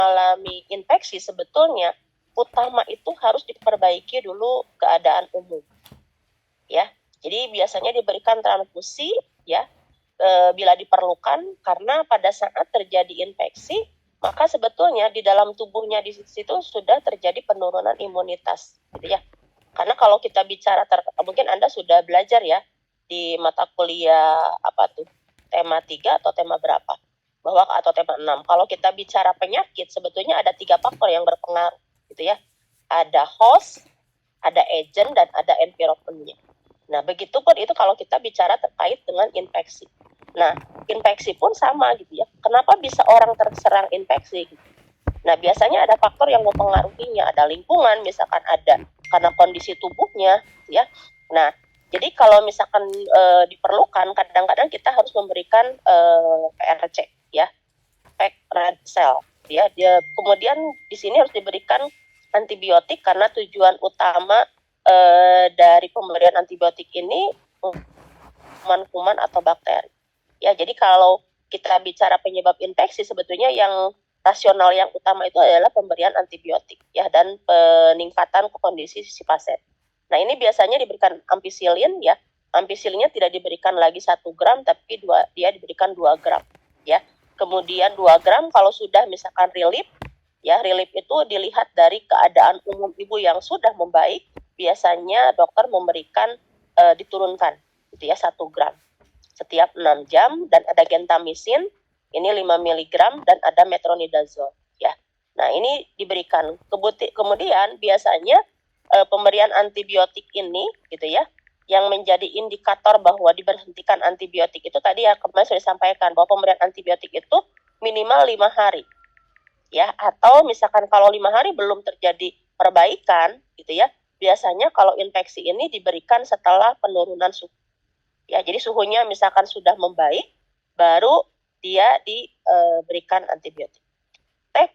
mengalami infeksi sebetulnya utama itu harus diperbaiki dulu keadaan umum, ya. Jadi biasanya diberikan transfusi, ya, bila diperlukan, karena pada saat terjadi infeksi maka sebetulnya di dalam tubuhnya di situ sudah terjadi penurunan imunitas, gitu ya. Karena kalau kita bicara, mungkin Anda sudah belajar ya di mata kuliah apa tuh, tema 3 atau tema berapa, bahwa atau tema 6, kalau kita bicara penyakit sebetulnya ada 3 faktor yang berpengaruh, gitu ya. Ada host, ada agent, dan ada environment-nya. Nah, begitupun itu kalau kita bicara terkait dengan infeksi. Nah, infeksi pun sama, gitu ya. Kenapa bisa orang terserang infeksi? Nah, biasanya ada faktor yang mempengaruhinya, ada lingkungan, misalkan ada karena kondisi tubuhnya, ya. Nah, jadi kalau misalkan diperlukan, kadang-kadang kita harus memberikan PRC, ya, packed red cell, ya. Kemudian di sini harus diberikan antibiotik karena tujuan utama dari pemberian antibiotik ini kuman-kuman atau bakteri. Ya, jadi kalau kita bicara penyebab infeksi, sebetulnya yang rasional yang utama itu adalah pemberian antibiotik, ya, dan peningkatan kondisi si pasien. Nah, ini biasanya diberikan ampicillin, ya. Ampicillinnya tidak diberikan lagi 1 gram, tapi dia diberikan 2 gram, ya. Kemudian 2 gram kalau sudah misalkan relief, ya, relief itu dilihat dari keadaan umum ibu yang sudah membaik, biasanya dokter memberikan diturunkan, gitu ya, 1 gram setiap 6 jam, dan ada gentamisin, ini 5 mg, dan ada metronidazole, ya. Nah, ini diberikan. Kemudian biasanya pemberian antibiotik ini, gitu ya, yang menjadi indikator bahwa diberhentikan antibiotik itu tadi ya kemarin sudah disampaikan bahwa pemberian antibiotik itu minimal 5 hari, ya, atau misalkan kalau 5 hari belum terjadi perbaikan, gitu ya, biasanya kalau infeksi ini diberikan setelah penurunan suhu, ya. Jadi suhunya misalkan sudah membaik, baru dia diberikan antibiotik.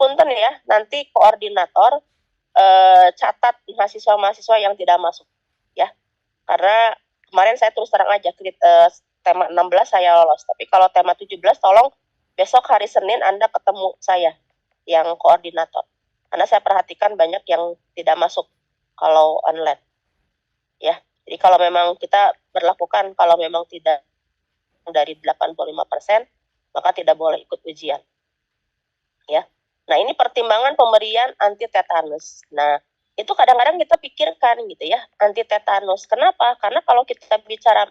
Punten ya, nanti koordinator catat mahasiswa-mahasiswa yang tidak masuk, ya. Karena kemarin saya terus terang aja tema 16 saya lolos, tapi kalau tema 17 tolong besok hari Senin Anda ketemu saya yang koordinator. Karena saya perhatikan banyak yang tidak masuk kalau online, ya. Jadi kalau memang kita berlakukan, kalau memang tidak dari 85%, maka tidak boleh ikut ujian, ya. Nah, ini pertimbangan pemberian anti tetanus. Nah, itu kadang-kadang kita pikirkan, gitu ya, anti tetanus. Kenapa? Karena kalau kita bicara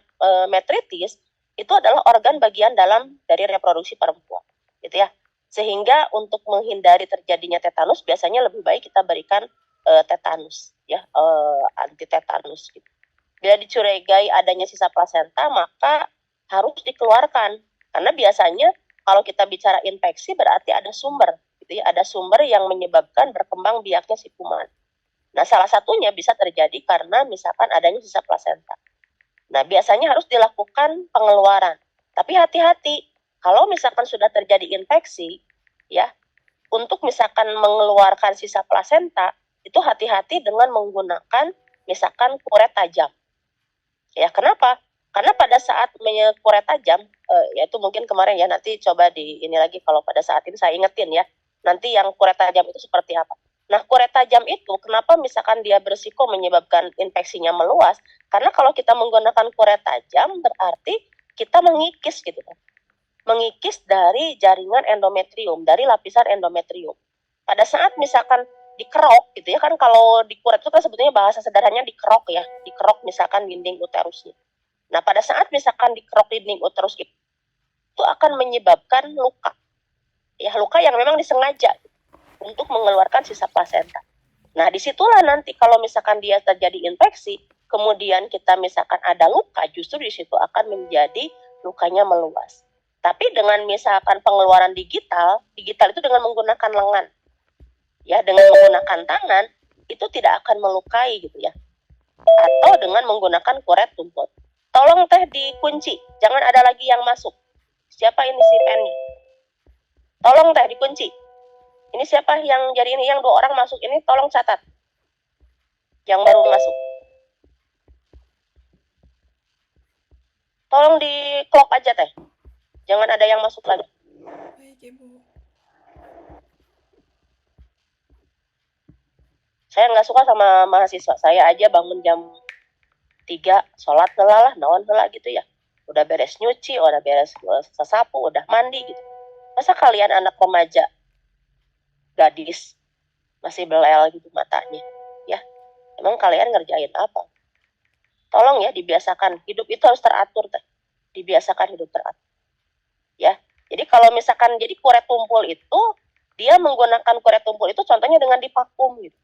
metritis, itu adalah organ bagian dalam dari reproduksi perempuan, gitu ya. Sehingga untuk menghindari terjadinya tetanus, biasanya lebih baik kita berikan tetanus, ya, anti tetanus, gitu. Bila dicurigai adanya sisa plasenta, maka harus dikeluarkan. Karena biasanya kalau kita bicara infeksi berarti ada sumber, gitu ya, ada sumber yang menyebabkan berkembang biaknya si kuman. Nah, salah satunya bisa terjadi karena misalkan adanya sisa plasenta. Nah, biasanya harus dilakukan pengeluaran. Tapi hati-hati, kalau misalkan sudah terjadi infeksi, ya, untuk misalkan mengeluarkan sisa plasenta, itu hati-hati dengan menggunakan misalkan kuret tajam. Ya, kenapa? Karena pada saat kuret tajam, yaitu mungkin kemarin ya, nanti coba di ini lagi kalau pada saat ini saya ingetin ya, nanti yang kuret tajam itu seperti apa. Nah, kuret tajam itu kenapa misalkan dia berisiko menyebabkan infeksinya meluas? Karena kalau kita menggunakan kuret tajam berarti kita mengikis, gitu kan. Mengikis dari jaringan endometrium, dari lapisan endometrium. Pada saat misalkan dikerok, gitu ya, kan kalau di kuret itu kan sebetulnya bahasa sederhananya dikerok, ya, dikerok misalkan dinding uterusnya. Nah, pada saat misalkan dikerok dinding uterus itu akan menyebabkan luka, ya, luka yang memang disengaja untuk mengeluarkan sisa plasenta. Nah, disitulah nanti kalau misalkan dia terjadi infeksi, kemudian kita misalkan ada luka, justru di situ akan menjadi lukanya meluas. Tapi dengan misalkan pengeluaran digital itu dengan menggunakan lengan, ya, dengan menggunakan tangan, itu tidak akan melukai, gitu ya. Atau dengan menggunakan kuret tumpul. Tolong teh dikunci, jangan ada lagi yang masuk. Siapa ini si Penny? Tolong teh dikunci. Ini siapa yang jadi ini, yang 2 orang masuk ini, tolong catat. Yang baru masuk. Tolong di clock aja teh. Jangan ada yang masuk lagi. Baik, Ibu. Saya nggak suka sama mahasiswa saya aja bangun jam 3, sholat heula lah, naon heula gitu ya. Udah beres nyuci, udah beres sesapu, udah mandi gitu. Masa kalian anak remaja, gadis, masih belel gitu matanya? Ya, emang kalian ngerjain apa? Tolong ya dibiasakan, hidup itu harus teratur teh. Dibiasakan hidup teratur. Ya, jadi kalau misalkan jadi kue tumpul itu, dia menggunakan kue tumpul itu contohnya dengan dipakum gitu.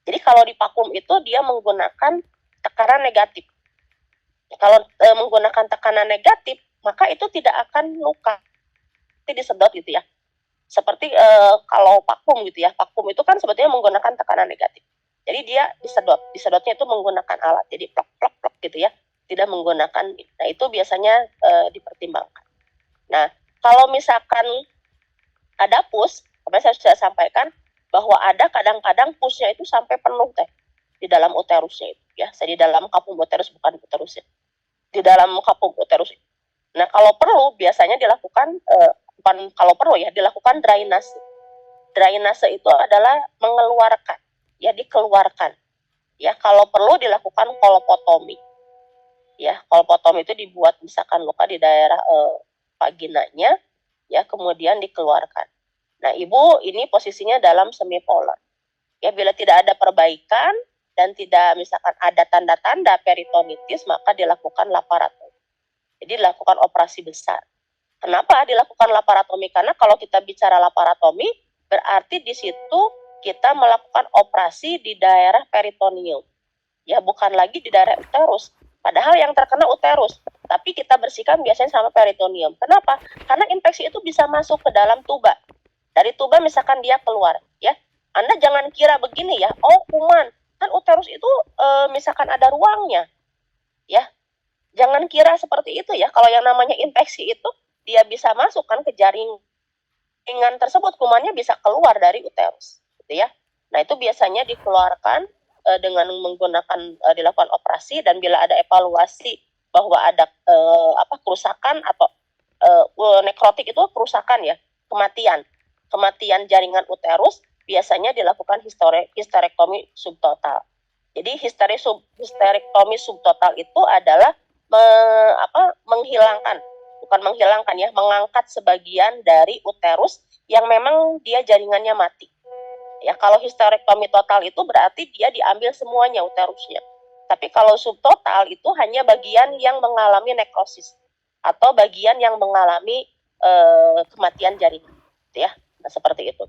Jadi kalau dipakum itu dia menggunakan tekanan negatif. Kalau menggunakan tekanan negatif, maka itu tidak akan luka. Itu disedot gitu ya. Seperti kalau vakum gitu ya. Vakum itu kan sebetulnya menggunakan tekanan negatif. Jadi dia disedot. Disedotnya itu menggunakan alat. Jadi plok plok plok gitu ya. Tidak menggunakan. Nah, itu biasanya dipertimbangkan. Nah, kalau misalkan ada push, kemarin saya sudah sampaikan bahwa ada kadang-kadang pushnya itu sampai penuh teh di dalam uterusnya itu ya. Saya di dalam kapum uterus, bukan uterusnya. Di dalam kapum uterus. Nah, kalau perlu biasanya dilakukan bukan kalau perlu ya, dilakukan drainase. Drainase itu adalah mengeluarkan, ya dikeluarkan. Ya, kalau perlu dilakukan kolopotomi. Ya, kolopotomi itu dibuat misalkan luka di daerah vaginanya, ya kemudian dikeluarkan. Nah, ibu ini posisinya dalam semipolar. Ya, bila tidak ada perbaikan dan tidak misalkan ada tanda-tanda peritonitis, maka dilakukan laparotomi. Jadi dilakukan operasi besar. Kenapa dilakukan laparotomi? Karena kalau kita bicara laparotomi, berarti di situ kita melakukan operasi di daerah peritoneum. Ya, bukan lagi di daerah uterus. Padahal yang terkena uterus, tapi kita bersihkan biasanya sama peritoneum. Kenapa? Karena infeksi itu bisa masuk ke dalam tuba. Dari tuba misalkan dia keluar, ya. Anda jangan kira begini ya, oh kuman. Kan uterus itu misalkan ada ruangnya, ya. Jangan kira seperti itu ya. Kalau yang namanya infeksi itu dia bisa masuk kan ke jaringan tersebut, kumannya bisa keluar dari uterus, gitu ya. Nah, itu biasanya dikeluarkan dengan menggunakan dilakukan operasi, dan bila ada evaluasi bahwa ada kerusakan atau nekrotik itu kerusakan ya, kematian jaringan uterus, biasanya dilakukan histerektomi subtotal. Jadi histerektomi subtotal itu adalah mengangkat sebagian dari uterus yang memang dia jaringannya mati. Ya, kalau histerektomi total itu berarti dia diambil semuanya uterusnya. Tapi kalau subtotal itu hanya bagian yang mengalami nekrosis atau bagian yang mengalami kematian jaringan, ya. Nah, seperti itu.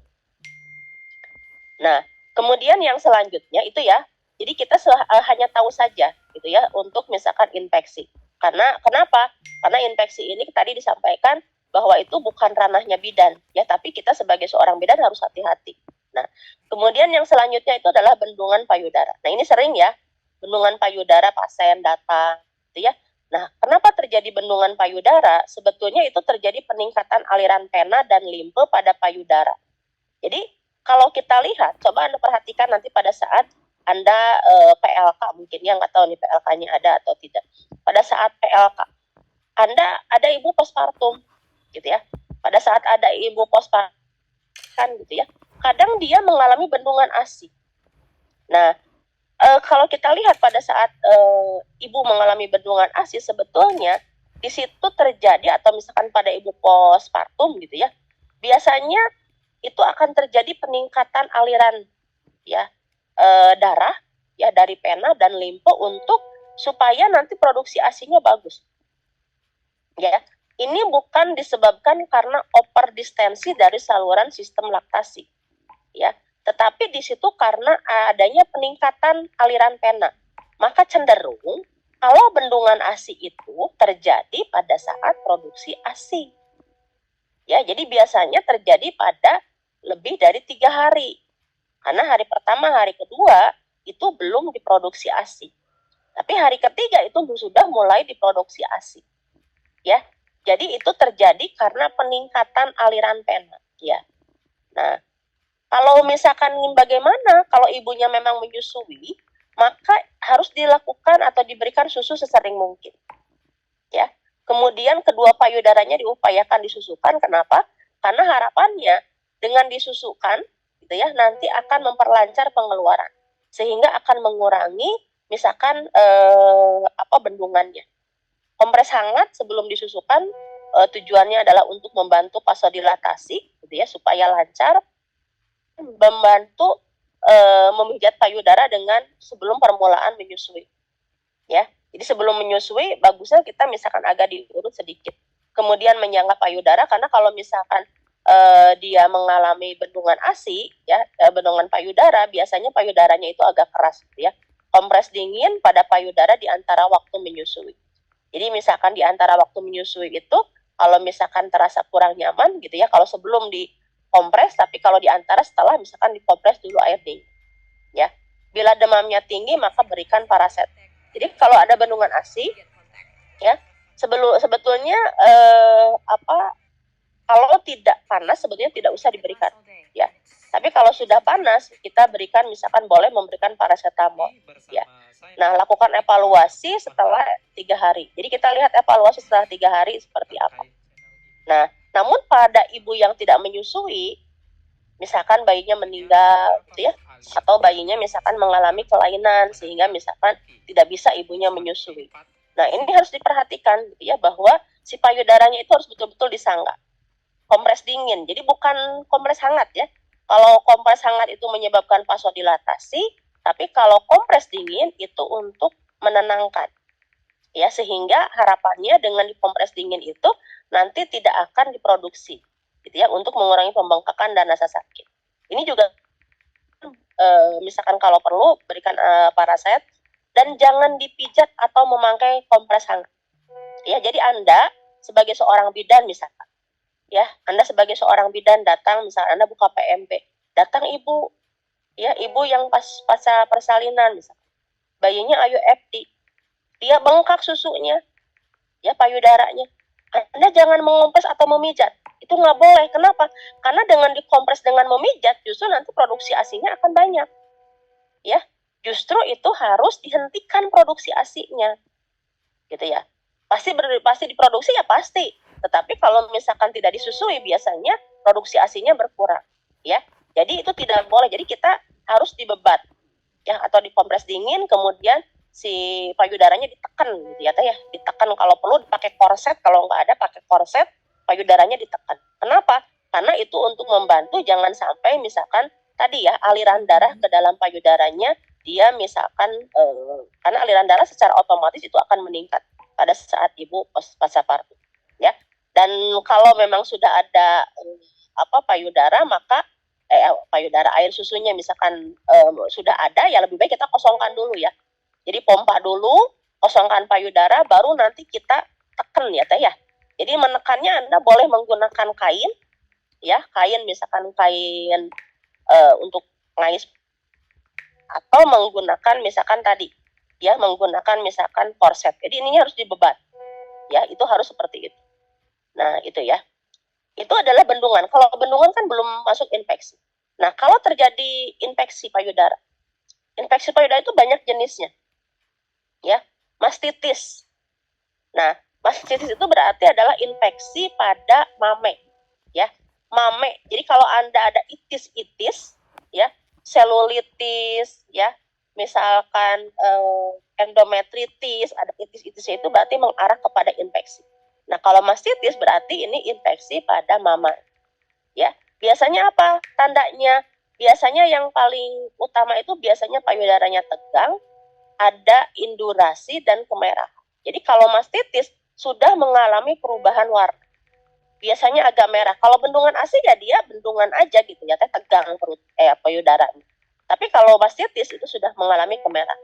Nah, kemudian yang selanjutnya itu ya, jadi kita hanya tahu saja gitu ya untuk misalkan infeksi. Karena kenapa? Karena infeksi ini tadi disampaikan bahwa itu bukan ranahnya bidan ya, tapi kita sebagai seorang bidan harus hati-hati. Nah, kemudian yang selanjutnya itu adalah bendungan payudara. Nah, ini sering ya, bendungan payudara pasien datang gitu ya. Nah, kenapa terjadi bendungan payudara? Sebetulnya itu terjadi peningkatan aliran pena dan limfe pada payudara. Jadi kalau kita lihat, coba Anda perhatikan nanti pada saat Anda PLK, mungkin ya, nggak tahu nih PLK-nya ada atau tidak. Pada saat PLK, Anda ada ibu postpartum, gitu ya. Pada saat ada ibu postpartum, gitu ya, kadang dia mengalami bendungan ASI. Nah, kalau kita lihat pada saat ibu mengalami bendungan ASI, sebetulnya di situ terjadi, atau misalkan pada ibu postpartum gitu ya, biasanya itu akan terjadi peningkatan aliran ya darah ya dari pena dan limfe untuk supaya nanti produksi ASI-nya bagus. Ya, ini bukan disebabkan karena overdistensi dari saluran sistem laktasi. Ya, tetapi di situ karena adanya peningkatan aliran pena. Maka cenderung kalau bendungan ASI itu terjadi pada saat produksi ASI. Ya, jadi biasanya terjadi pada lebih dari 3 hari. Karena hari pertama, hari kedua itu belum diproduksi ASI. Tapi hari ketiga itu sudah mulai diproduksi ASI. Ya. Jadi itu terjadi karena peningkatan aliran pena, ya. Nah, kalau misalkan bagaimana kalau ibunya memang menyusui, maka harus dilakukan atau diberikan susu sesering mungkin. Ya. Kemudian kedua payudaranya diupayakan disusukan. Kenapa? Karena harapannya dengan disusukan gitu ya, nanti akan memperlancar pengeluaran. sehingga akan mengurangi misalkan bendungannya. Kompres hangat sebelum disusukan tujuannya adalah untuk membantu vasodilatasi, gitu ya, supaya lancar, membantu memijat payudara dengan sebelum permulaan menyusui, ya. Jadi sebelum menyusui bagusnya kita misalkan agak diurut sedikit, kemudian menyangga payudara, karena kalau misalkan dia mengalami bendungan ASI, ya, bendungan payudara, biasanya payudaranya itu agak keras, gitu ya. Kompres dingin pada payudara di antara waktu menyusui. Jadi misalkan di antara waktu menyusui itu, kalau misalkan terasa kurang nyaman, gitu ya, kalau sebelum dikompres, tapi kalau di antara setelah misalkan dikompres dulu air dingin, ya. Bila demamnya tinggi maka berikan paraset. Jadi kalau ada bendungan ASI, ya, sebetulnya kalau tidak panas sebetulnya tidak usah diberikan, ya. Tapi kalau sudah panas kita berikan, misalkan boleh memberikan paracetamol, ya. Nah, lakukan evaluasi setelah 3 hari. Jadi kita lihat evaluasi setelah 3 hari seperti apa. Nah, namun pada ibu yang tidak menyusui, misalkan bayinya meninggal, gitu ya, atau bayinya misalkan mengalami kelainan sehingga misalkan tidak bisa ibunya menyusui. Nah, ini harus diperhatikan, gitu ya, bahwa si payudaranya itu harus betul-betul disangga. Kompres dingin, jadi bukan kompres hangat, ya. Kalau kompres hangat itu menyebabkan vasodilatasi, tapi kalau kompres dingin itu untuk menenangkan, ya, sehingga harapannya dengan dikompres dingin itu nanti tidak akan diproduksi, gitu ya, untuk mengurangi pembengkakan dan rasa sakit. Ini juga misalkan kalau perlu berikan paraset, dan jangan dipijat atau memakai kompres hangat, ya. Jadi Anda sebagai seorang bidan misalkan, ya, Anda sebagai seorang bidan datang, misalkan Anda buka PMP, datang ibu, ya, ibu yang pasca persalinan, misalkan bayinya IUFD, dia bengkak susunya, ya, payudaranya, Anda jangan mengompres atau memijat, itu nggak boleh. Kenapa? Karena dengan dikompres dengan memijat justru nanti produksi ASINya akan banyak, ya. Justru itu harus dihentikan produksi ASINya, gitu ya. Pasti diproduksi, ya pasti, tetapi kalau misalkan tidak disusui biasanya produksi ASINya berkurang, ya. Jadi itu tidak boleh. Jadi kita harus dibebat, ya, atau dikompres dingin, kemudian si payudaranya ditekan, gitu ya, ditekan, kalau perlu pakai korset, kalau nggak ada pakai korset, payudaranya ditekan. Kenapa? Karena itu untuk membantu jangan sampai misalkan tadi, ya, aliran darah ke dalam payudaranya dia misalkan karena aliran darah secara otomatis itu akan meningkat pada saat ibu pasca partu, ya. Dan kalau memang sudah ada payudara, maka payudara air susunya misalkan sudah ada, ya lebih baik kita kosongkan dulu, ya. Jadi pompa dulu, kosongkan payudara, baru nanti kita tekan, ya teh, ya. Jadi menekannya Anda boleh menggunakan kain, ya, kain misalkan kain untuk ngais, atau menggunakan misalkan tadi, ya, menggunakan misalkan korset. Jadi ininya harus dibebat, ya, itu harus seperti itu. Nah, itu, ya. Itu adalah bendungan. Kalau bendungan kan belum masuk infeksi. Nah, kalau terjadi infeksi payudara itu banyak jenisnya, ya. Mastitis. Nah, mastitis itu berarti adalah infeksi pada mame, ya. Mame. Jadi kalau Anda ada itis-itis, ya, selulitis, ya, misalkan endometritis, ada itis-itisnya, itu berarti mengarah kepada infeksi. Nah, kalau mastitis berarti ini infeksi pada mama, ya. Biasanya apa tandanya? Biasanya yang paling utama itu biasanya payudaranya tegang, ada indurasi dan kemerahan. Jadi kalau mastitis sudah mengalami perubahan warna, biasanya agak merah. Kalau bendungan ASI, ya dia bendungan aja, gitu ya, tegang perut payudaranya. Tapi kalau mastitis itu sudah mengalami kemerahan.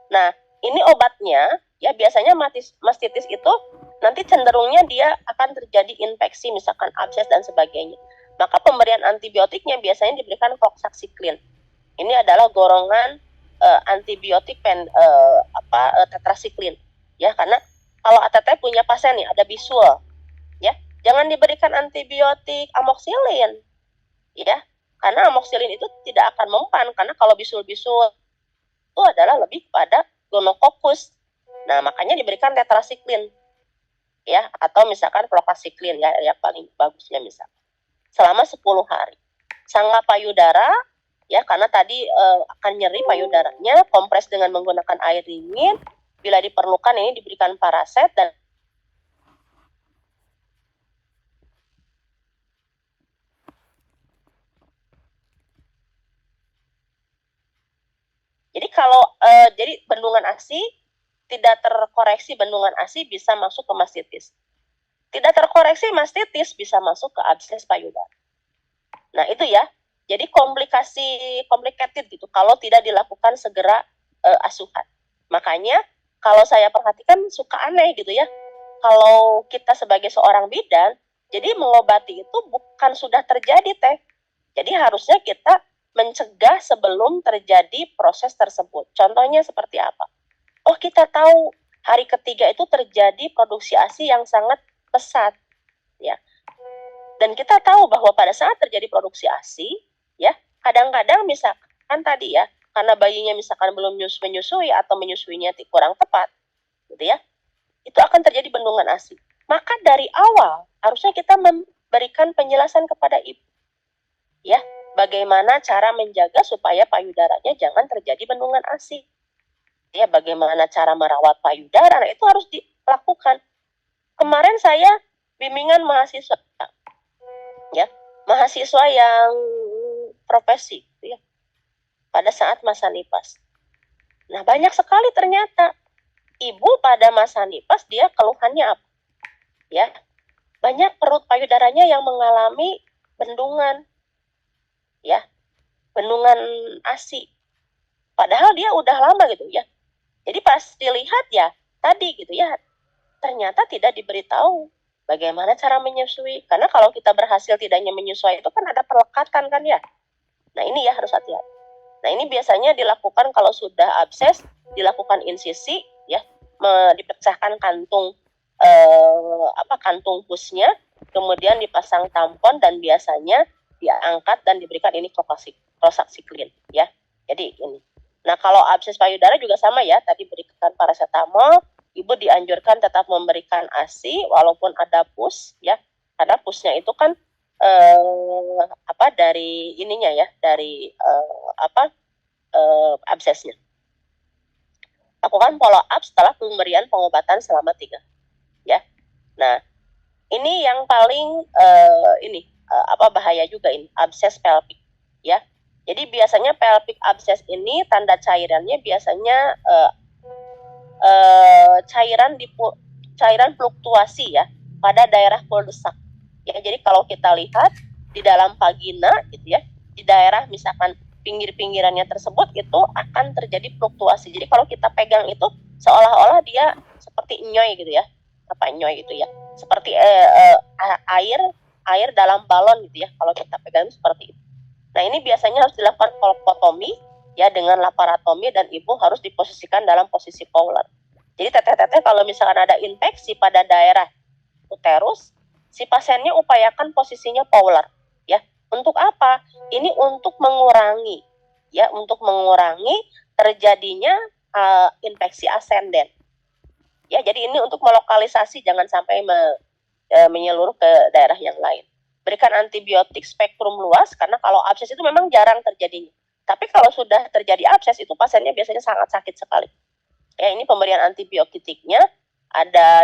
Nah, ini obatnya, ya, biasanya mastitis itu nanti cenderungnya dia akan terjadi infeksi, misalkan abses dan sebagainya. Maka pemberian antibiotiknya biasanya diberikan fluoxetine. Ini adalah golongan antibiotik tetrasiklin, ya, karena kalau ATT punya pasien nih ada bisul, ya, jangan diberikan antibiotik amoxilin, ya, karena amoxilin itu tidak akan mempan, karena kalau bisul-bisul itu adalah lebih pada gonokokus. Nah, makanya diberikan tetrasiklin, ya, atau misalkan fluoxetine, ya, yang paling bagusnya misalkan selama 10 hari. Sangga payudara, ya, karena tadi akan nyeri payudaranya, kompres dengan menggunakan air dingin, bila diperlukan ini diberikan paraset dan jadi kalau jadi bendungan ASI tidak terkoreksi, bendungan ASI bisa masuk ke mastitis. Tidak terkoreksi mastitis bisa masuk ke abses payudara. Nah, itu ya. Jadi complicated gitu kalau tidak dilakukan segera asuhan. Makanya kalau saya perhatikan suka aneh gitu ya. Kalau kita sebagai seorang bidan, jadi mengobati itu bukan sudah terjadi teh. Jadi harusnya kita mencegah sebelum terjadi proses tersebut. Contohnya seperti apa? Oh, kita tahu hari ketiga itu terjadi produksi ASI yang sangat pesat, ya. Dan kita tahu bahwa pada saat terjadi produksi ASI, ya, kadang-kadang misalkan tadi ya, karena bayinya misalkan belum menyusui atau menyusuinya kurang tepat, gitu ya, itu akan terjadi bendungan ASI. Maka dari awal harusnya kita memberikan penjelasan kepada ibu, ya, bagaimana cara menjaga supaya payudaranya jangan terjadi bendungan ASI. Ya, bagaimana cara merawat payudara, nah itu harus dilakukan. Kemarin saya bimbingan mahasiswa, ya, mahasiswa yang profesi, ya, pada saat masa nipas. Nah, banyak sekali ternyata ibu pada masa nipas dia keluhannya apa? Ya, banyak perut payudaranya yang mengalami bendungan, ya, bendungan ASI. Padahal dia udah lama gitu ya. Jadi pas dilihat ya tadi gitu ya, ternyata tidak diberitahu bagaimana cara menyusui. Karena kalau kita berhasil tidaknya menyusui itu kan ada perlekatan kan ya. Nah, ini ya harus hati-hati. Nah, ini biasanya dilakukan kalau sudah abses, dilakukan insisi ya, dipecahkan kantung kantung pusnya, kemudian dipasang tampon dan biasanya diangkat dan diberikan ini klosaksiklin ya. Jadi ini. Nah, kalau abses payudara juga sama ya, tadi berikan paracetamol, ibu dianjurkan tetap memberikan ASI walaupun ada pus ya, karena pusnya itu kan dari ininya ya, dari absesnya. Lakukan follow up setelah pemberian pengobatan selama 3 ya. Nah, ini yang paling bahaya juga ini, abses pelvic ya. Jadi biasanya pelvic abscess ini tanda cairannya biasanya cairan fluktuasi ya pada daerah kuldesak. Ya, jadi kalau kita lihat di dalam vagina gitu ya, di daerah misalkan pinggir-pinggirannya tersebut itu akan terjadi fluktuasi. Jadi kalau kita pegang itu seolah-olah dia seperti nyoy gitu ya. Apa nyoy gitu ya? Seperti air dalam balon gitu ya. Kalau kita pegang seperti itu. Nah, ini biasanya harus dilakukan kolpotomi ya dengan laparotomi dan ibu harus diposisikan dalam posisi Fowler. Jadi teteh-teteh kalau misalkan ada infeksi pada daerah uterus, si pasiennya upayakan posisinya Fowler ya. Untuk apa? Ini untuk mengurangi terjadinya infeksi asenden. Ya, jadi ini untuk melokalisasi jangan sampai menyeluruh ke daerah yang lain. Berikan antibiotik spektrum luas karena kalau abses itu memang jarang terjadinya. Tapi kalau sudah terjadi abses itu pasiennya biasanya sangat sakit sekali. Ya, ini pemberian antibiotiknya ada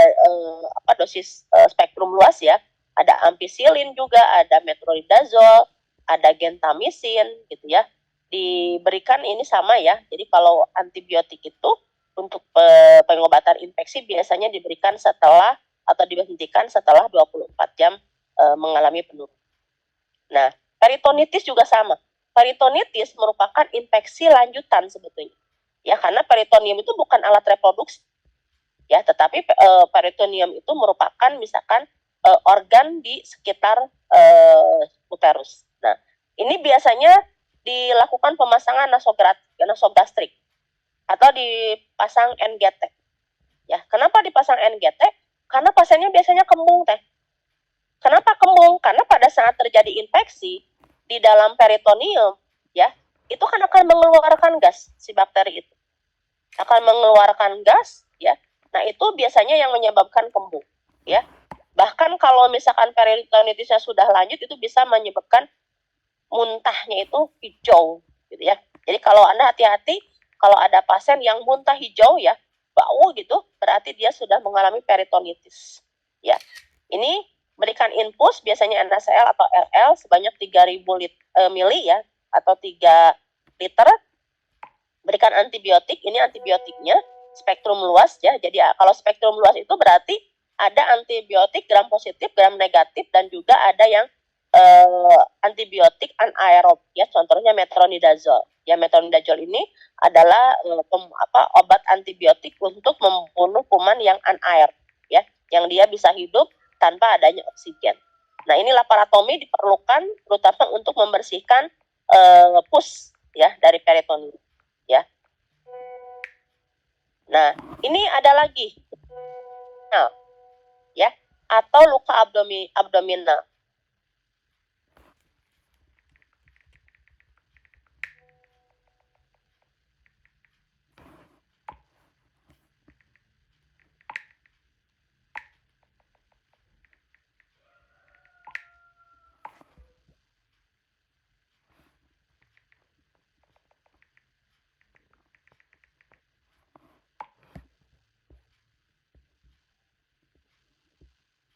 dosis spektrum luas ya. Ada ampicillin juga, ada metronidazole, ada gentamicin gitu ya. Diberikan ini sama ya. Jadi kalau antibiotik itu untuk pengobatan infeksi biasanya diberikan setelah atau dihentikan setelah 24 jam mengalami penurunan. Nah, peritonitis juga sama. Peritonitis merupakan infeksi lanjutan sebetulnya. Ya, karena peritoneum itu bukan alat reproduksi. Ya, tetapi peritoneum itu merupakan misalkan organ di sekitar uterus. Nah, ini biasanya dilakukan pemasangan nasogastrik atau dipasang NGT. Ya, kenapa dipasang NGT? Karena pasiennya biasanya kembung teh. Kenapa kembung? Karena pada saat terjadi infeksi di dalam peritoneum, ya, itu kan akan mengeluarkan gas si bakteri itu. Akan mengeluarkan gas, ya. Nah, itu biasanya yang menyebabkan kembung, ya. Bahkan kalau misalkan peritonitisnya sudah lanjut itu bisa menyebabkan muntahnya itu hijau, gitu ya. Jadi kalau Anda hati-hati kalau ada pasien yang muntah hijau ya, bau gitu, berarti dia sudah mengalami peritonitis. Ya, ini berikan infus biasanya NaCl atau RL sebanyak 3000 mili ya, atau 3 liter. Berikan antibiotik, ini antibiotiknya spektrum luas ya. Jadi kalau spektrum luas itu berarti ada antibiotik gram positif, gram negatif, dan juga ada yang antibiotik anaerob ya, contohnya metronidazole. Ya, metronidazole ini adalah obat antibiotik untuk membunuh kuman yang anaerob ya, yang dia bisa hidup tanpa adanya oksigen. Nah, ini laparotomi diperlukan terutama untuk membersihkan pus ya dari peritoneum ya. Nah, ini ada lagi ya, atau luka abdominal.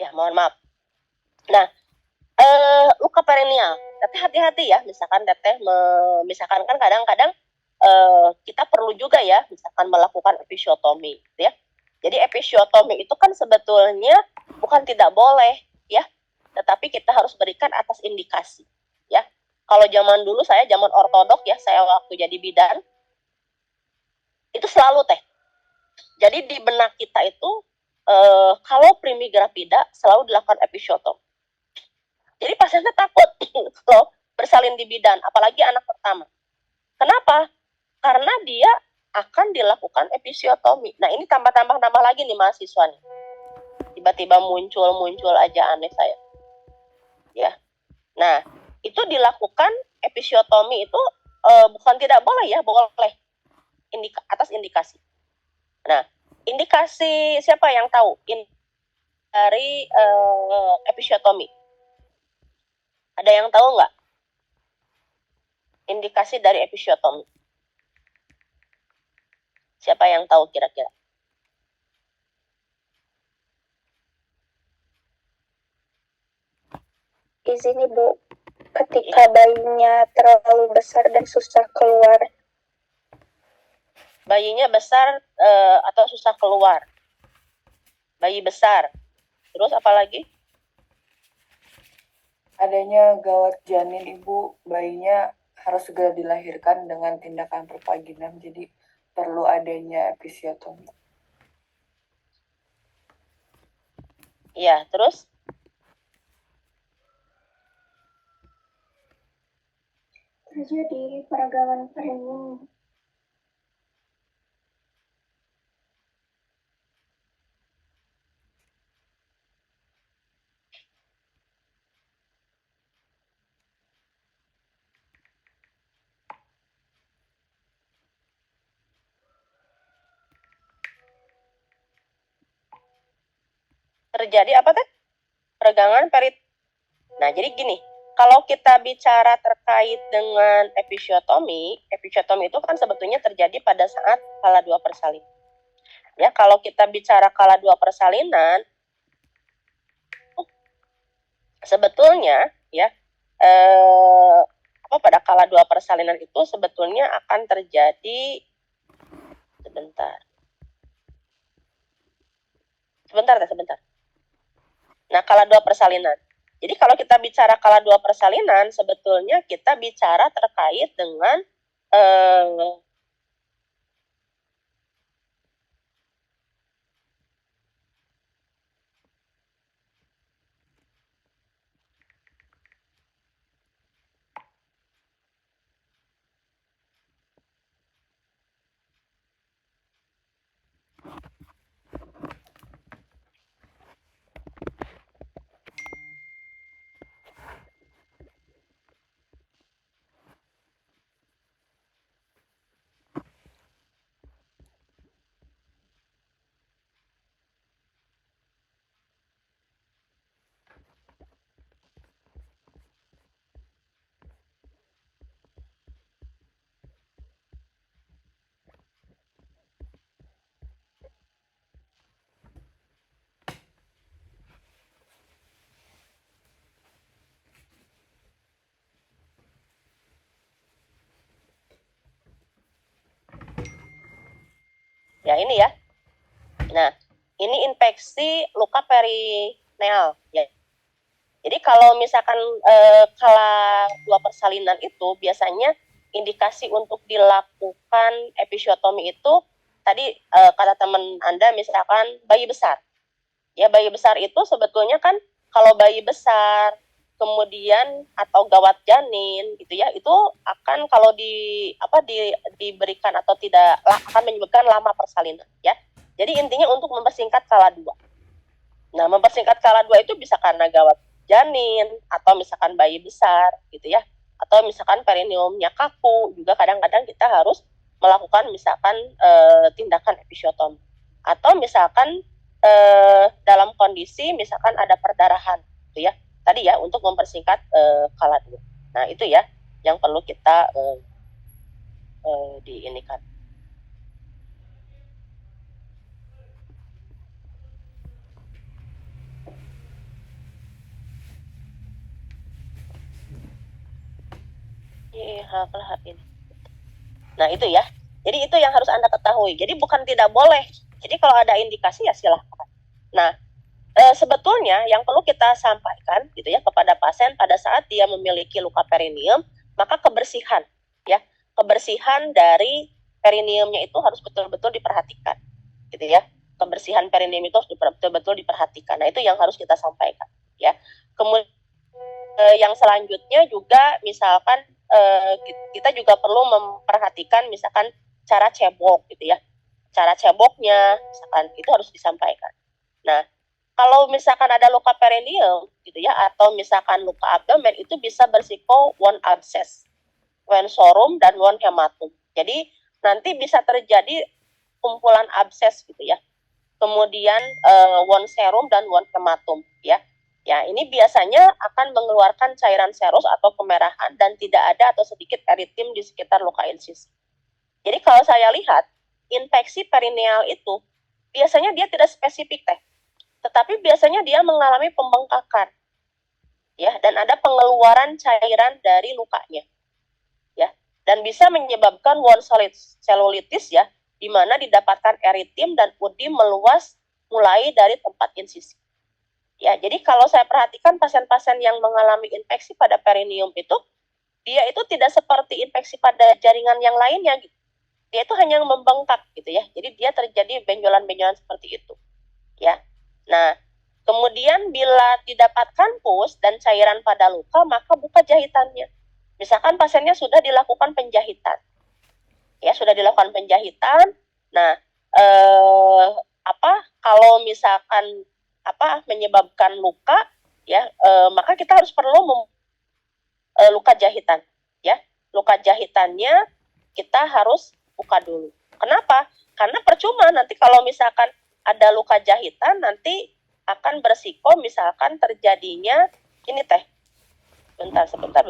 Ya, mohon maaf. Nah, luka perineal. Teteh hati-hati ya, misalkan teteh misalkan kan kadang-kadang kita perlu juga ya, misalkan melakukan episiotomi, gitu ya. Jadi episiotomi itu kan sebetulnya bukan tidak boleh ya, tetapi kita harus berikan atas indikasi ya. Kalau zaman dulu saya zaman ortodok ya, saya waktu jadi bidan itu selalu teh. Jadi di benak kita itu kalau primigrapida selalu dilakukan episiotomi. Jadi pasiennya takut kalau bersalin di bidan, apalagi anak pertama. Kenapa? Karena dia akan dilakukan episiotomi. Nah, ini tambah-tambah nambah lagi nih mahasiswa nih. Tiba-tiba muncul aja aneh saya. Ya. Nah, itu dilakukan episiotomi itu bukan tidak boleh ya, boleh. Atas indikasi. Nah, indikasi siapa yang tahu? Dari episiotomi. Ada yang tahu nggak? Indikasi dari episiotomi. Siapa yang tahu kira-kira? Izin Ibu, ketika bayinya terlalu besar dan susah keluar. Bayinya besar atau susah keluar. Bayi besar. Terus apa lagi? Adanya gawat janin Ibu, bayinya harus segera dilahirkan dengan tindakan perpaginan, jadi perlu adanya episiotomi. Iya, terus? Terjadi peragangan perineum. Terjadi apa teh? Peregangan perit. Nah, jadi gini, kalau kita bicara terkait dengan episiotomi itu kan sebetulnya terjadi pada saat kala 2 persalinan. Ya, kalau kita bicara kala 2 persalinan, sebetulnya ya pada kala 2 persalinan itu sebetulnya akan terjadi sebentar. Nah, kala 2 persalinan. Jadi kalau kita bicara kala 2 persalinan, sebetulnya kita bicara terkait dengan Ya, ini ya. Nah, ini infeksi luka perineal ya. Jadi kalau misalkan kala 2 persalinan itu biasanya indikasi untuk dilakukan episiotomi itu tadi kata teman Anda misalkan bayi besar. Ya, bayi besar itu sebetulnya kan kalau bayi besar kemudian atau gawat janin gitu ya, itu akan kalau diberikan atau tidak akan menyebabkan lama persalinan ya. Jadi intinya untuk mempersingkat kala 2. Nah, mempersingkat kala 2 itu bisa karena gawat janin atau misalkan bayi besar gitu ya. Atau misalkan perineumnya kaku, juga kadang-kadang kita harus melakukan misalkan tindakan episiotomi. Atau misalkan dalam kondisi misalkan ada perdarahan gitu ya. Tadi ya untuk mempersingkat kala 2. Nah, itu ya yang perlu kita diinikan. Hal ini. Nah, itu ya. Jadi itu yang harus Anda ketahui. Jadi bukan tidak boleh. Jadi kalau ada indikasi ya silahkan. Nah, sebetulnya yang perlu kita sampaikan gitu ya kepada pasien pada saat dia memiliki luka perineum, maka kebersihan ya. Kebersihan dari perineumnya itu harus betul-betul diperhatikan. Gitu ya. Kebersihan perineum itu harus betul-betul diperhatikan. Nah, itu yang harus kita sampaikan ya. Kemudian yang selanjutnya juga misalkan kita juga perlu memperhatikan misalkan cara cebok gitu ya. Cara ceboknya misalkan itu harus disampaikan. Nah, kalau misalkan ada luka perineum gitu ya atau misalkan luka abdomen itu bisa bersiko wound abscess, wound sorum dan wound hematum. Jadi nanti bisa terjadi kumpulan abses gitu ya. Kemudian wound serum dan wound hematum ya. Ya, ini biasanya akan mengeluarkan cairan serus atau kemerahan dan tidak ada atau sedikit eritem di sekitar luka insisi. Jadi kalau saya lihat, infeksi perineal itu biasanya dia tidak spesifik tetapi biasanya dia mengalami pembengkakan. Ya, dan ada pengeluaran cairan dari lukanya. Ya, dan bisa menyebabkan wound cellulitis ya, di mana didapatkan eritem dan udim meluas mulai dari tempat insisi. Ya, jadi kalau saya perhatikan pasien-pasien yang mengalami infeksi pada perineum itu, dia itu tidak seperti infeksi pada jaringan yang lainnya gitu. Dia itu hanya membengkak gitu ya. Jadi dia terjadi benjolan-benjolan seperti itu. Ya. Nah, kemudian bila didapatkan pus dan cairan pada luka, maka buka jahitannya. Misalkan pasiennya sudah dilakukan penjahitan. Ya, sudah dilakukan penjahitan. Nah, kalau misalkan menyebabkan luka ya maka kita harus perlu luka jahitan ya. Luka jahitannya kita harus buka dulu. Kenapa? Karena percuma nanti kalau misalkan ada luka jahitan nanti akan berisiko misalkan terjadinya ini sebentar.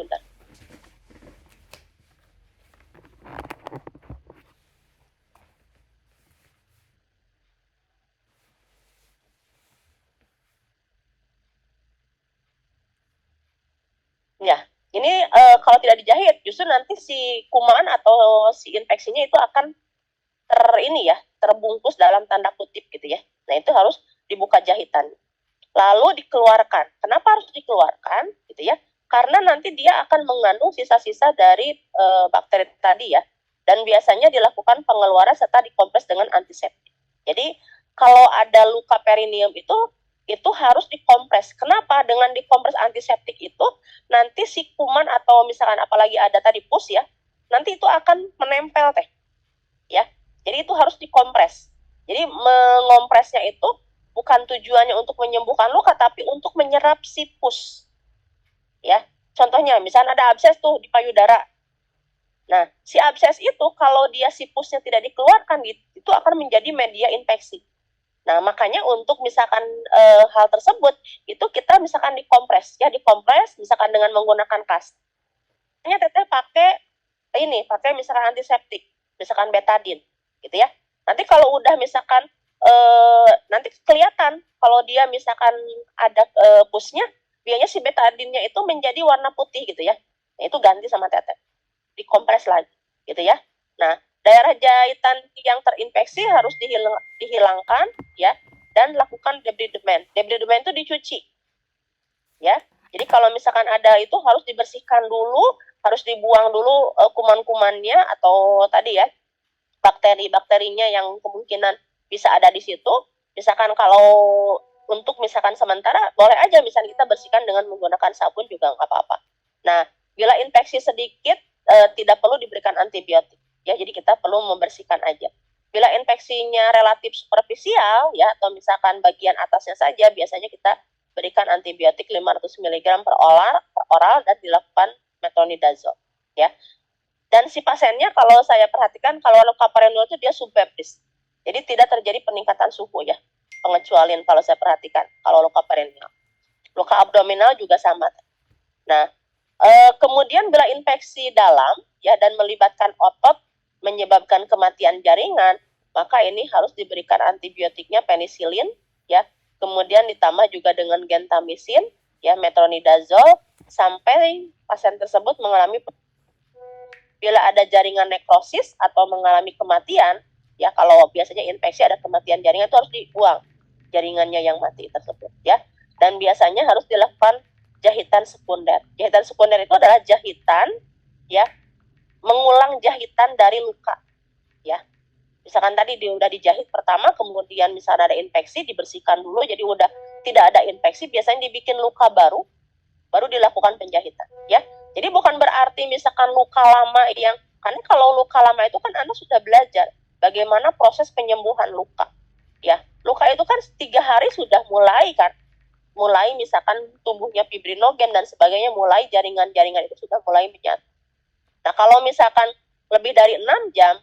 Ya, ini kalau tidak dijahit, justru nanti si kuman atau si infeksinya itu akan terbungkus dalam tanda kutip gitu ya. Nah, itu harus dibuka jahitan. Lalu dikeluarkan. Kenapa harus dikeluarkan gitu ya? Karena nanti dia akan mengandung sisa-sisa dari bakteri tadi ya. Dan biasanya dilakukan pengeluaran serta dikompres dengan antiseptik. Jadi, kalau ada luka perineum itu harus dikompres. Kenapa? Dengan dikompres antiseptik itu nanti si kuman atau misalkan apalagi ada tadi pus ya, nanti itu akan menempel ya. Jadi itu harus dikompres. Jadi mengompresnya itu bukan tujuannya untuk menyembuhkan luka tapi untuk menyerap si pus. Ya. Contohnya misalnya ada abses tuh di payudara. Nah, si abses itu kalau dia si pusnya tidak dikeluarkan itu akan menjadi media infeksi. Nah, makanya untuk misalkan hal tersebut itu kita misalkan dikompres misalkan dengan menggunakan plaster. Hanya teteh pakai misalkan antiseptik, misalkan betadine, gitu ya. Nanti kalau udah misalkan nanti kelihatan kalau dia misalkan ada pusnya, biasanya si betadine-nya itu menjadi warna putih gitu ya. Nah, itu ganti sama teteh, dikompres lagi, gitu ya. Nah, daerah jahitan yang terinfeksi harus dihilangkan ya, dan lakukan debridement. Debridement itu dicuci ya. Jadi kalau misalkan ada itu harus dibersihkan dulu, harus dibuang dulu kuman-kumannya atau tadi ya bakteri-bakterinya yang kemungkinan bisa ada di situ. Misalkan kalau untuk misalkan sementara boleh aja misalkan kita bersihkan dengan menggunakan sabun juga nggak apa-apa. Nah, bila infeksi sedikit tidak perlu diberikan antibiotik ya, jadi kita perlu membersihkan aja. Bila infeksinya relatif superficial ya, atau misalkan bagian atasnya saja, biasanya kita berikan antibiotik 500 mg per oral dan dilakukan metronidazole ya. Dan si pasiennya kalau saya perhatikan kalau luka perineal itu dia subbaptis. Jadi tidak terjadi peningkatan suhu ya. Pengecualian kalau saya perhatikan kalau luka perineal. Luka abdominal juga sama. Nah, kemudian bila infeksi dalam ya dan melibatkan otot menyebabkan kematian jaringan, maka ini harus diberikan antibiotiknya penisilin ya. Kemudian ditambah juga dengan gentamisin ya, metronidazole sampai pasien tersebut mengalami, bila ada jaringan nekrosis atau mengalami kematian ya, kalau biasanya infeksi ada kematian jaringan itu harus dibuang jaringannya yang mati tersebut ya. Dan biasanya harus dilakukan jahitan sekunder. Jahitan sekunder itu adalah jahitan ya, mengulang jahitan dari luka ya. Misalkan tadi dia udah dijahit pertama, kemudian misalnya ada infeksi, dibersihkan dulu, jadi udah tidak ada infeksi, biasanya dibikin luka baru dilakukan penjahitan ya. Jadi bukan berarti misalkan luka lama yang, karena kalau luka lama itu kan Anda sudah belajar bagaimana proses penyembuhan luka ya. Luka itu kan 3 hari sudah mulai misalkan tumbuhnya fibrinogen dan sebagainya, mulai jaringan-jaringan itu sudah mulai menyatu. Nah kalau misalkan lebih dari 6 jam,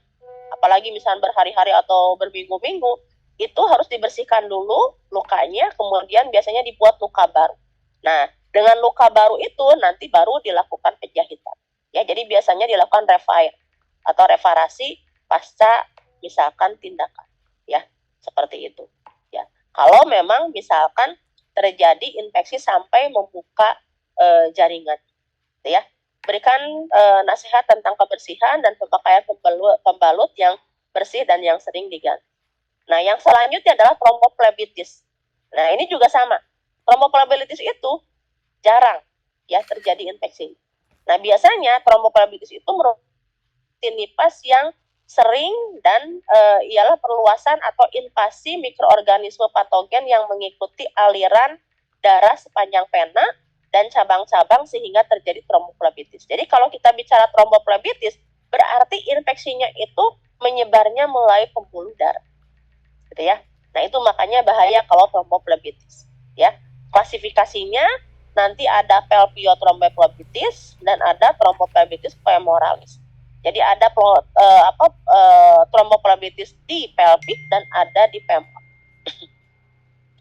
apalagi misalnya berhari-hari atau berminggu-minggu, itu harus dibersihkan dulu lukanya, kemudian biasanya dibuat luka baru. Nah, dengan luka baru itu nanti baru dilakukan penjahitan. Ya, jadi biasanya dilakukan repair atau reparasi pasca misalkan tindakan. Ya, seperti itu. Ya, kalau memang misalkan terjadi infeksi sampai membuka jaringan, ya. Berikan nasihat tentang kebersihan dan pemakaian pembalut yang bersih dan yang sering diganti. Nah, yang selanjutnya adalah tromboflebitis. Nah, ini juga sama. Tromboflebitis itu jarang ya terjadi infeksi. Nah, biasanya tromboflebitis itu merupakan rutinitas yang sering dan ialah perluasan atau invasi mikroorganisme patogen yang mengikuti aliran darah sepanjang vena dan cabang-cabang sehingga terjadi tromboflebitis. Jadi kalau kita bicara tromboflebitis, berarti infeksinya itu menyebarnya melalui pembuluh darah, gitu ya. Nah itu makanya bahaya kalau tromboflebitis. Ya, klasifikasinya nanti ada pelviotromboflebitis dan ada tromboflebitis femoralis. Jadi ada tromboflebitis di pelvic dan ada di femur.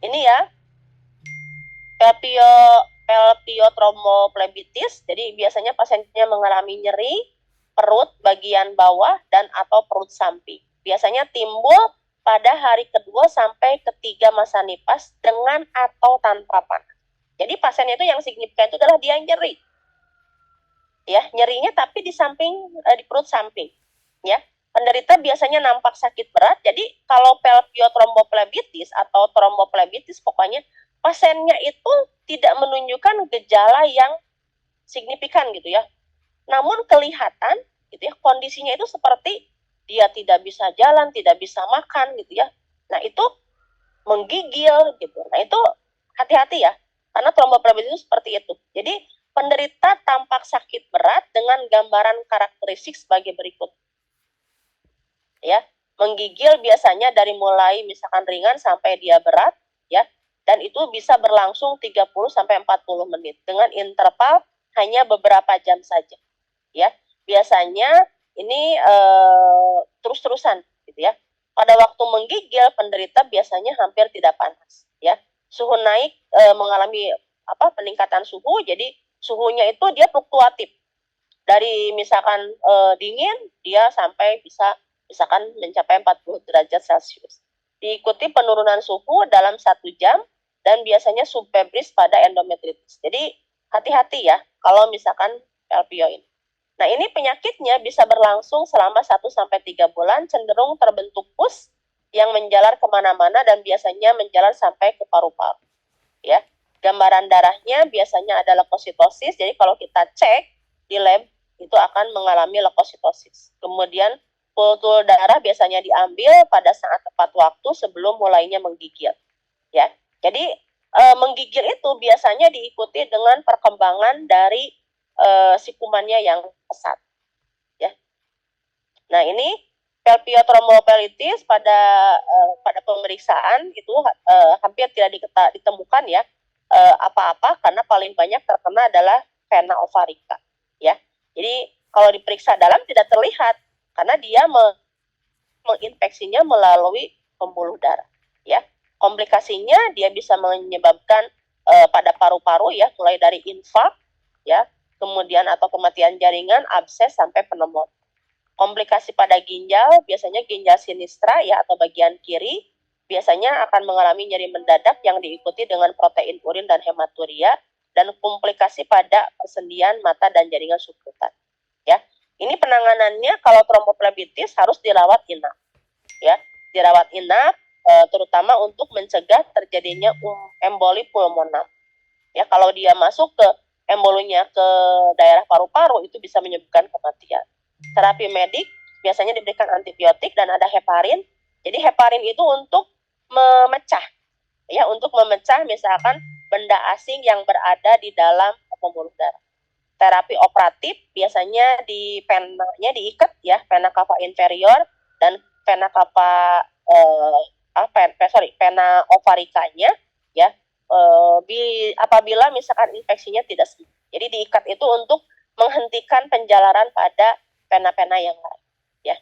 Ini ya, pelviotromboflebitis. Jadi biasanya pasiennya mengalami nyeri perut bagian bawah dan atau perut samping. Biasanya timbul pada hari kedua sampai ketiga masa nifas dengan atau tanpa panas. Jadi pasiennya itu yang signifikan itu adalah dia nyeri. Ya, nyerinya tapi di samping di perut samping. Ya. Penderita biasanya nampak sakit berat. Jadi kalau pelviotromboflebitis atau tromboflebitis, pokoknya pasiennya itu tidak menunjukkan gejala yang signifikan gitu ya. Namun kelihatan gitu ya, kondisinya itu seperti dia tidak bisa jalan, tidak bisa makan gitu ya. Nah, itu menggigil gitu. Nah, itu hati-hati ya. Karena tromboflebitis itu seperti itu. Jadi penderita tampak sakit berat dengan gambaran karakteristik sebagai berikut. Ya, menggigil biasanya dari mulai misalkan ringan sampai dia berat ya, dan itu bisa berlangsung 30 sampai 40 menit dengan interval hanya beberapa jam saja. Ya, biasanya ini terus-terusan gitu ya. Pada waktu menggigil penderita biasanya hampir tidak panas ya. Suhu naik mengalami peningkatan suhu, jadi suhunya itu dia fluktuatif. Dari misalkan dingin dia sampai bisa misalkan mencapai 40 derajat Celcius. Diikuti penurunan suhu dalam 1 jam dan biasanya subfebris pada endometritis. Jadi hati-hati ya kalau misalkan pelvio ini. Nah, ini penyakitnya bisa berlangsung selama 1-3 bulan, cenderung terbentuk pus yang menjalar kemana-mana dan biasanya menjalar sampai ke paru-paru. Ya, gambaran darahnya biasanya ada leukositosis. Jadi kalau kita cek di lab itu akan mengalami leukositosis. Kemudian kultur darah biasanya diambil pada saat tepat waktu sebelum mulainya menggigil. Ya, jadi menggigil itu biasanya diikuti dengan perkembangan dari si kumannya yang pesat. Ya. Nah, ini pelviothrombopelitis pada pemeriksaan itu hampir tidak ditemukan ya apa-apa karena paling banyak terkena adalah vena ovarica. Ya. Jadi kalau diperiksa dalam tidak terlihat karena dia menginfeksinya melalui pembuluh darah. Ya. Komplikasinya dia bisa menyebabkan pada paru-paru ya, mulai dari infak ya, kemudian atau kematian jaringan, abses sampai pneumonia. Komplikasi pada ginjal, biasanya ginjal sinistra ya atau bagian kiri, biasanya akan mengalami nyeri mendadak yang diikuti dengan protein urin dan hematuria dan komplikasi pada persendian mata dan jaringan subkutan. Ya, ini penanganannya kalau tromboflebitis harus dirawat inap. Ya, dirawat inap terutama untuk mencegah terjadinya emboli pulmoner. Ya, kalau dia masuk ke embolinya ke daerah paru-paru itu bisa menyebabkan kematian. Terapi medik biasanya diberikan antibiotik dan ada heparin. Jadi heparin itu untuk memecah, ya, untuk memecah misalkan benda asing yang berada di dalam pembuluh darah. Terapi operatif biasanya di venanya diikat ya, vena cava inferior dan vena cava vena ovaricanya ya. Apabila misalkan infeksinya tidak sembuh. Jadi diikat itu untuk menghentikan penjalaran pada vena-vena yang lain. Ya.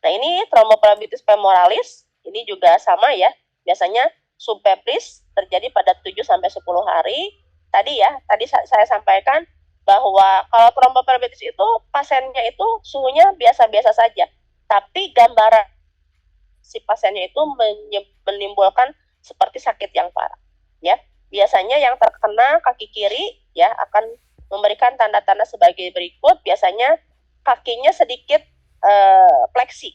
Nah, ini tromboflebitis femoralis, ini juga sama ya. Biasanya subpeptis terjadi pada 7-10 hari. Tadi saya sampaikan bahwa kalau tromboflebitis itu pasiennya itu suhunya biasa-biasa saja. Tapi gambaran si pasiennya itu menimbulkan seperti sakit yang parah. Ya, biasanya yang terkena kaki kiri ya akan memberikan tanda-tanda sebagai berikut. Biasanya kakinya sedikit fleksi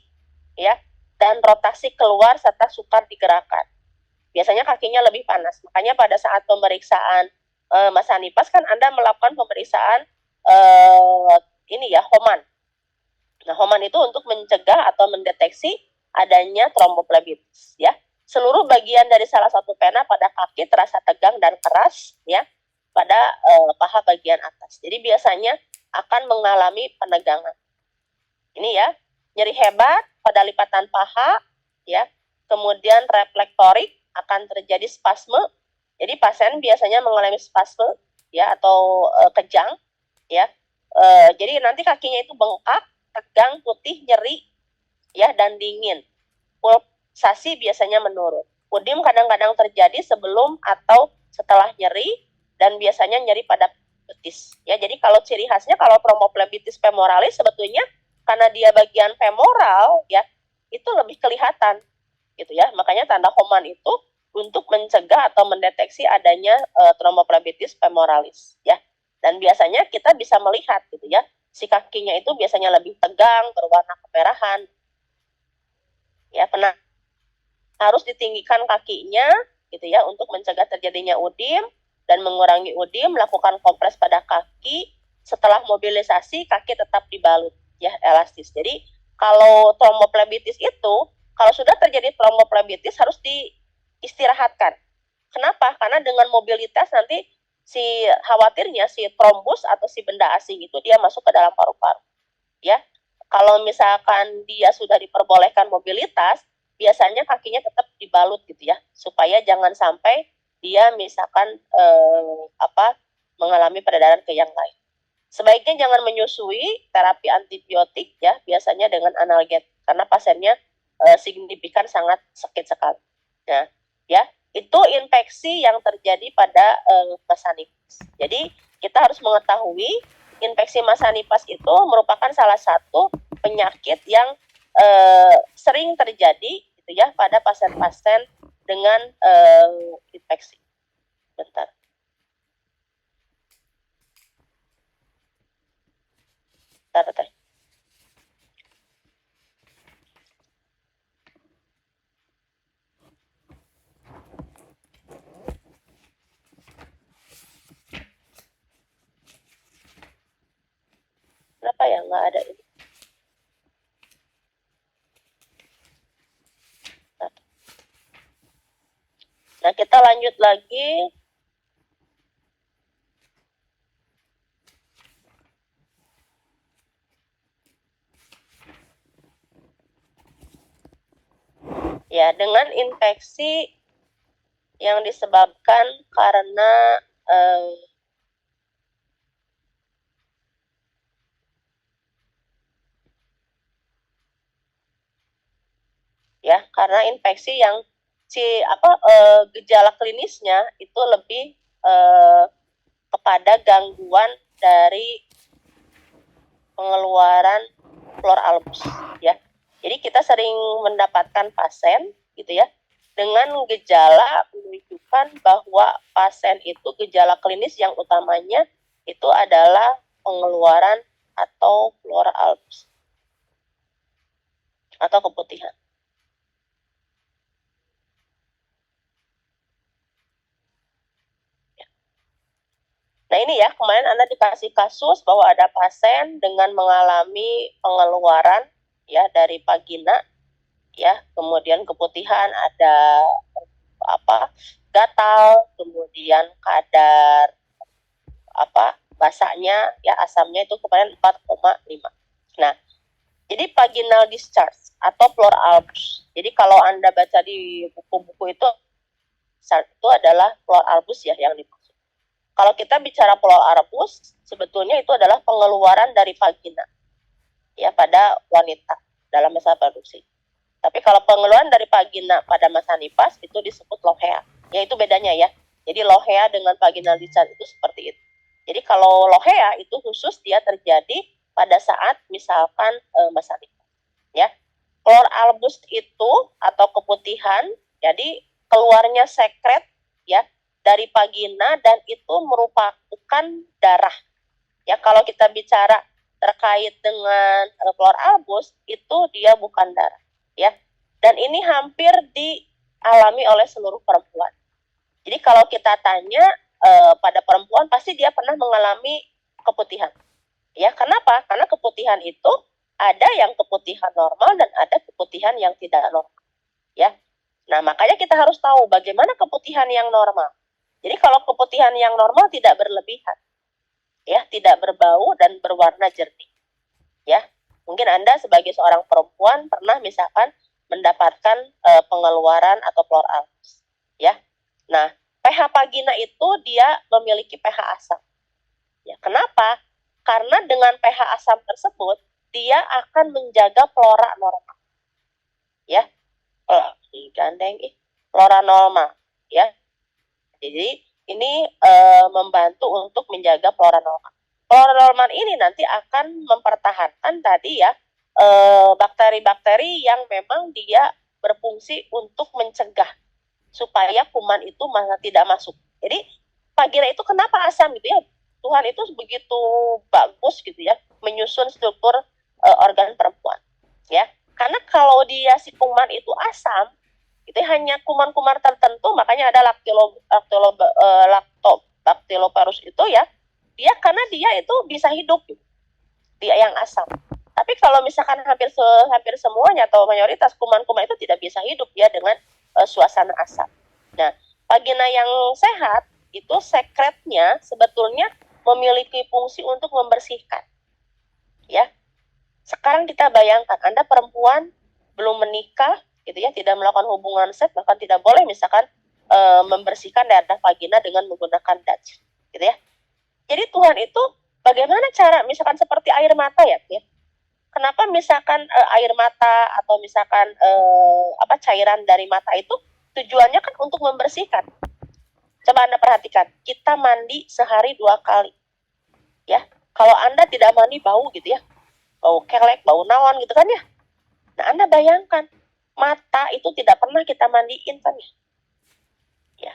ya dan rotasi keluar serta sukar digerakkan. Biasanya kakinya lebih panas. Makanya pada saat pemeriksaan Mas Hanipas kan Anda melakukan pemeriksaan ini ya Homan. Nah, Homan itu untuk mencegah atau mendeteksi adanya tromboflebitis ya. Seluruh bagian dari salah satu vena pada kaki terasa tegang dan keras ya pada paha bagian atas. Jadi biasanya akan mengalami penegangan. Ini ya, nyeri hebat pada lipatan paha ya. Kemudian reflektorik akan terjadi spasme. Jadi pasien biasanya mengalami spasme ya atau kejang ya. Jadi nanti kakinya itu bengkak, tegang, putih, nyeri ya dan dingin. Pulsasi biasanya menurun. Udim kadang-kadang terjadi sebelum atau setelah nyeri dan biasanya nyeri pada betis. Ya, jadi kalau ciri khasnya kalau tromboflebitis femoralis sebetulnya karena dia bagian femoral ya, itu lebih kelihatan gitu ya. Makanya tanda Homan itu untuk mencegah atau mendeteksi adanya tromboflebitis femoralis ya. Dan biasanya kita bisa melihat gitu ya, si kakinya itu biasanya lebih tegang, berwarna kemerahan. Ya, harus ditinggikan kakinya gitu ya untuk mencegah terjadinya udim dan mengurangi udim, lakukan kompres pada kaki. Setelah mobilisasi kaki tetap dibalut ya elastis. Jadi kalau tromboflebitis itu kalau sudah terjadi tromboflebitis harus diistirahatkan. Kenapa? Karena dengan mobilitas nanti si khawatirnya si trombus atau si benda asing itu dia masuk ke dalam paru-paru. Ya. Kalau misalkan dia sudah diperbolehkan mobilitas, biasanya kakinya tetap dibalut gitu ya, supaya jangan sampai dia misalkan mengalami peredaran ke yang lain. Sebaiknya jangan menyusui, terapi antibiotik ya, biasanya dengan analget karena pasiennya signifikan sangat sakit sekali. Nah, ya, itu infeksi yang terjadi pada Masanipas. Jadi kita harus mengetahui infeksi Masanipas itu merupakan salah satu penyakit yang sering terjadi gitu ya pada pasien-pasien dengan infeksi. Bentar. Bentar, Teh. Kenapa ya nggak ada ini? Nah, kita lanjut lagi. Ya, dengan infeksi yang disebabkan karena ya, karena infeksi yang gejala klinisnya itu lebih kepada gangguan dari pengeluaran keluar albus, ya. Jadi kita sering mendapatkan pasien gitu ya dengan gejala menunjukkan bahwa pasien itu gejala klinis yang utamanya itu adalah pengeluaran atau keluar albus atau keputihan. Nah ini ya, kemarin Anda dikasih kasus bahwa ada pasien dengan mengalami pengeluaran ya dari vagina, ya, kemudian keputihan, ada gatal, kemudian kadar basahnya ya asamnya itu kemarin 4,5. Nah, jadi vaginal discharge atau pleural albus. Jadi kalau Anda baca di buku-buku itu adalah pleural albus ya yang dimaksud. Kalau kita bicara pleural albus, sebetulnya itu adalah pengeluaran dari vagina ya pada wanita dalam masa produksi. Tapi kalau pengeluaran dari vagina pada masa nifas itu disebut lohea. Ya itu bedanya ya. Jadi lohea dengan vaginal discharge itu seperti itu. Jadi kalau lohea itu khusus dia terjadi pada saat misalkan masa nifas. Ya. Pleural albus itu atau keputihan, jadi keluarnya sekret ya dari vagina dan itu merupakan darah. Ya, kalau kita bicara terkait dengan pleural albus itu dia bukan darah, ya. Dan ini hampir dialami oleh seluruh perempuan. Jadi kalau kita tanya pada perempuan pasti dia pernah mengalami keputihan. Ya, kenapa? Karena keputihan itu ada yang keputihan normal dan ada keputihan yang tidak normal. Ya. Nah, makanya kita harus tahu bagaimana keputihan yang normal. Jadi kalau keputihan yang normal tidak berlebihan, ya, tidak berbau dan berwarna jernih, ya. Mungkin Anda sebagai seorang perempuan pernah misalkan mendapatkan pengeluaran atau pleural albus, ya. Nah, pH vagina itu dia memiliki pH asam. Ya, kenapa? Karena dengan pH asam tersebut dia akan menjaga flora normal, ya. Digandeng flora normal, ya. Jadi ini membantu untuk menjaga flora normal. Flora normal ini nanti akan mempertahankan tadi ya bakteri-bakteri yang memang dia berfungsi untuk mencegah supaya kuman itu tidak masuk. Jadi vagina itu kenapa asam gitu ya? Tuhan itu begitu bagus gitu ya menyusun struktur organ perempuan, ya. Karena kalau dia si kuman itu asam, itu hanya kuman-kuman tertentu, makanya ada lactobacillus itu ya, dia karena dia itu bisa hidup, dia yang asam. Tapi kalau misalkan hampir semuanya atau mayoritas kuman-kuman itu tidak bisa hidup ya dengan suasana asam. Nah, vagina yang sehat itu sekretnya sebetulnya memiliki fungsi untuk membersihkan. Ya. Sekarang kita bayangkan Anda perempuan belum menikah gitu ya, tidak melakukan hubungan seks, bahkan tidak boleh misalkan membersihkan daerah vagina dengan menggunakan Dutch, gitu ya. Jadi Tuhan itu bagaimana cara misalkan seperti air mata ya, ya. Kenapa misalkan air mata atau misalkan cairan dari mata itu tujuannya kan untuk membersihkan. Coba Anda perhatikan, kita mandi sehari 2 kali, ya. Kalau Anda tidak mandi bau gitu ya, bau kelek, bau naon gitu kan ya. Nah, Anda bayangkan, mata itu tidak pernah kita mandiin kan ya. Ya.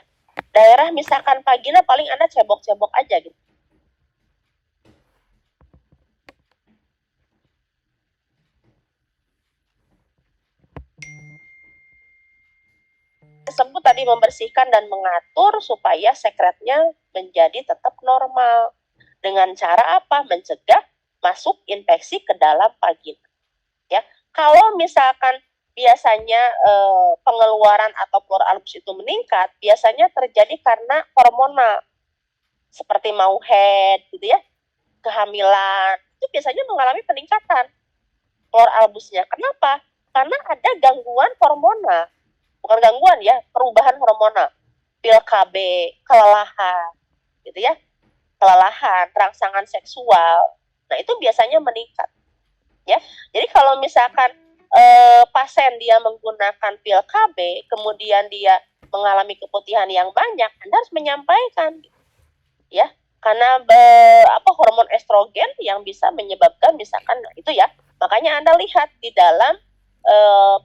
Daerah misalkan vagina paling Anda cebok-cebok aja gitu. tadi membersihkan dan mengatur supaya sekretnya menjadi tetap normal. Dengan cara apa? Mencegah masuk infeksi ke dalam vagina. Ya, kalau misalkan biasanya pengeluaran atau keluar albus itu meningkat, biasanya terjadi karena hormonal, seperti mau head, gitu ya, kehamilan, itu biasanya mengalami peningkatan keluar albusnya. Kenapa? Karena ada gangguan hormonal, bukan gangguan ya, perubahan hormonal, pil KB, kelelahan, gitu ya, kelelahan, rangsangan seksual. Nah, itu biasanya meningkat. Ya, jadi kalau misalkan pasien dia menggunakan pil KB, kemudian dia mengalami keputihan yang banyak, Anda harus menyampaikan, ya, karena hormon estrogen yang bisa menyebabkan misalkan itu ya, makanya Anda lihat di dalam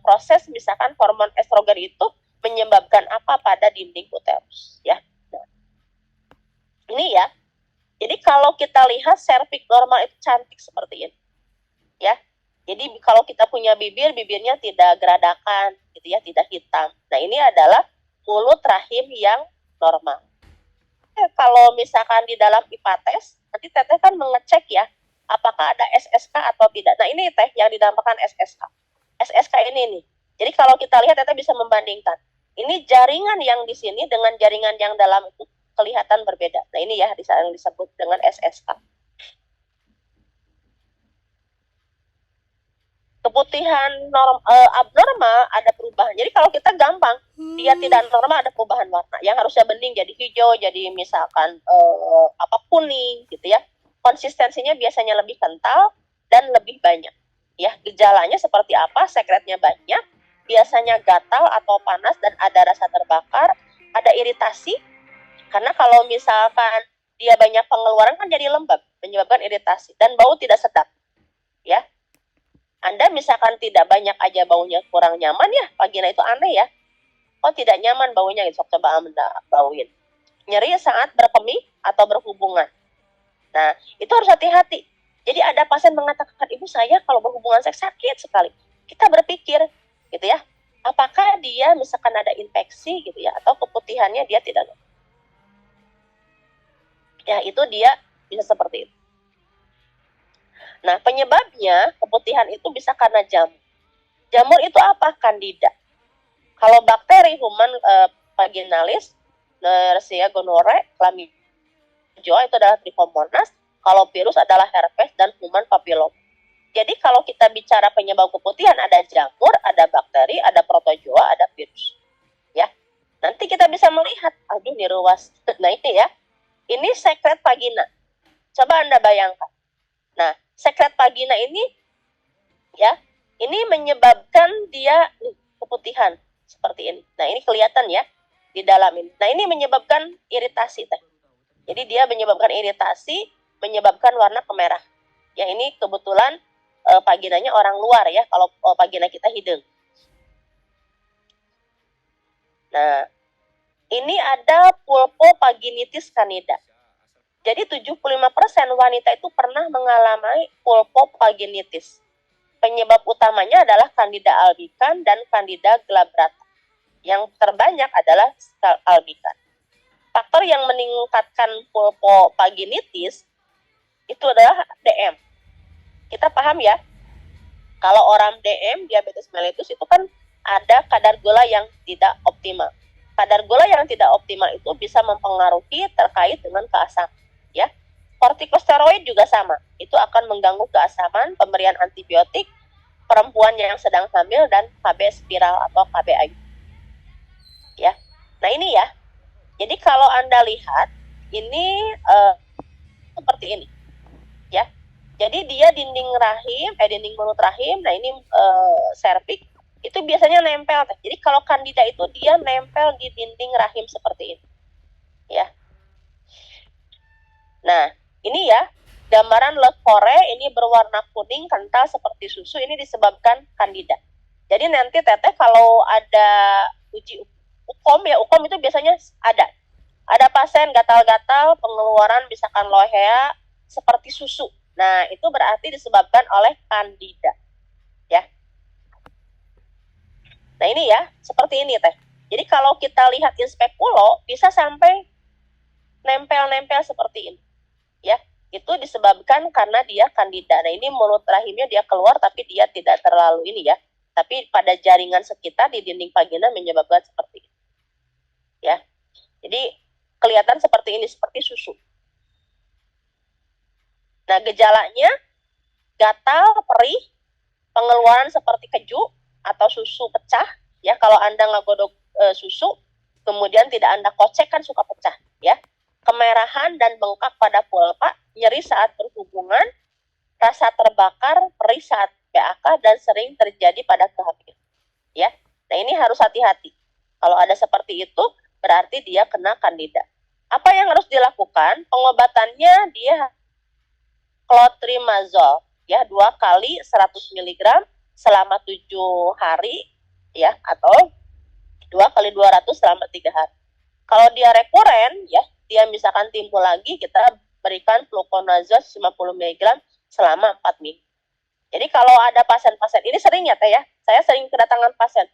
proses misalkan hormon estrogen itu menyebabkan apa pada dinding uterus, ya. Nah, ini ya. Jadi kalau kita lihat serviks normal itu cantik seperti ini, ya. Jadi kalau kita punya bibirnya tidak geradakan, gitu ya, tidak hitam. Nah, ini adalah mulut rahim yang normal. Kalau misalkan di dalam IPA tes, nanti teteh kan mengecek ya, apakah ada SSK atau tidak. Nah, ini teh yang dinamakan SSK. SSK ini nih. Jadi kalau kita lihat teteh bisa membandingkan. Ini jaringan yang di sini dengan jaringan yang dalam itu kelihatan berbeda. Nah, ini ya yang disebut dengan SSK. Keputihan abnormal ada perubahan. Jadi kalau kita gampang, dia tidak normal ada perubahan warna. Yang harusnya bening jadi hijau, jadi misalkan kuning gitu ya. Konsistensinya biasanya lebih kental dan lebih banyak. Ya, gejalanya seperti apa? Sekretnya banyak, biasanya gatal atau panas dan ada rasa terbakar, ada iritasi. Karena kalau misalkan dia banyak pengeluaran kan jadi lembab, menyebabkan iritasi dan bau tidak sedap. Ya. Anda misalkan tidak banyak aja baunya kurang nyaman ya, vagina itu aneh ya. Oh, tidak nyaman baunya gitu, coba Anda bauin. Nyeri saat berkemih atau berhubungan. Nah, itu harus hati-hati. Jadi ada pasien mengatakan, ibu saya kalau berhubungan seks sakit sekali. Kita berpikir gitu ya, apakah dia misalkan ada infeksi gitu ya, atau keputihannya dia tidak. Ya, itu dia bisa seperti itu. Nah, penyebabnya keputihan itu bisa karena jamur. Jamur itu apa? Candida. Kalau bakteri human vaginalis, Yersinia gonorrhoeae, chlamydia itu adalah trichomonas. Kalau virus adalah herpes dan human papilloma. Jadi kalau kita bicara penyebab keputihan, ada jamur, ada bakteri, ada protozoa, ada virus. Ya, nanti kita bisa melihat, aduh ini ruas. Nah ini ya, ini sekret vagina. Coba Anda bayangkan. Nah, sekret vagina ini ya, ini menyebabkan dia keputihan seperti ini. Nah, ini kelihatan ya di dalam ini. Nah, ini menyebabkan iritasi teh. Jadi dia menyebabkan iritasi, menyebabkan warna kemerah. Ya, ini kebetulan vaginanya orang luar ya, kalau vagina kita hidung. Nah, ini ada vulvovaginitis candida. Jadi 75% wanita itu pernah mengalami vulvovaginitis. Penyebab utamanya adalah Candida albicans dan Candida glabrata. Yang terbanyak adalah albicans. Faktor yang meningkatkan vulvovaginitis itu adalah DM. Kita paham ya, kalau orang DM, diabetes mellitus itu kan ada kadar gula yang tidak optimal. Kadar gula yang tidak optimal itu bisa mempengaruhi terkait dengan keasaman. Ya, kortikosteroid juga sama. Itu akan mengganggu keasaman, pemberian antibiotik, perempuan yang sedang hamil dan KB spiral atau KB IU. Ya, nah ini ya. Jadi kalau Anda lihat ini seperti ini, ya. Jadi dia dinding rahim, dinding mulut rahim. Nah ini serviks itu biasanya nempel. Jadi kalau Candida itu dia nempel di dinding rahim seperti ini, ya. Nah, ini ya, gambaran lekore ini berwarna kuning kental seperti susu, ini disebabkan Candida. Jadi nanti teteh kalau ada uji UKOM ya, UKOM itu biasanya ada. Ada pasien gatal-gatal, pengeluaran misalkan lohea seperti susu. Nah, itu berarti disebabkan oleh Candida. Ya. Nah, ini ya, seperti ini teh. Jadi kalau kita lihat inspekulo bisa sampai nempel-nempel seperti ini, ya. Itu disebabkan karena dia kandida. Nah, ini mulut rahimnya dia keluar tapi dia tidak terlalu ini ya. Tapi pada jaringan sekitar di dinding vagina menyebabkan seperti ini. Ya. Jadi kelihatan seperti ini, seperti susu. Nah, gejalanya gatal, perih, pengeluaran seperti keju atau susu pecah. Ya, kalau Anda ngegodok susu, kemudian tidak Anda kocek kan suka pecah. Ya, kemerahan dan bengkak pada pulpa, nyeri saat berhubungan, rasa terbakar, perih saat PAK, dan sering terjadi pada kehamilan. Ya, nah ini harus hati-hati. Kalau ada seperti itu, berarti dia kena kandida. Apa yang harus dilakukan? Pengobatannya dia clotrimazole, ya 2 kali 100 mg selama 7 hari, ya, atau 2 kali 200 selama 3 hari. Kalau dia rekuren, ya, dia misalkan timbul lagi, kita berikan fluconazole 50 mg selama 4 minggu. Jadi kalau ada pasien-pasien, ini sering ya Teh ya, saya sering kedatangan pasien,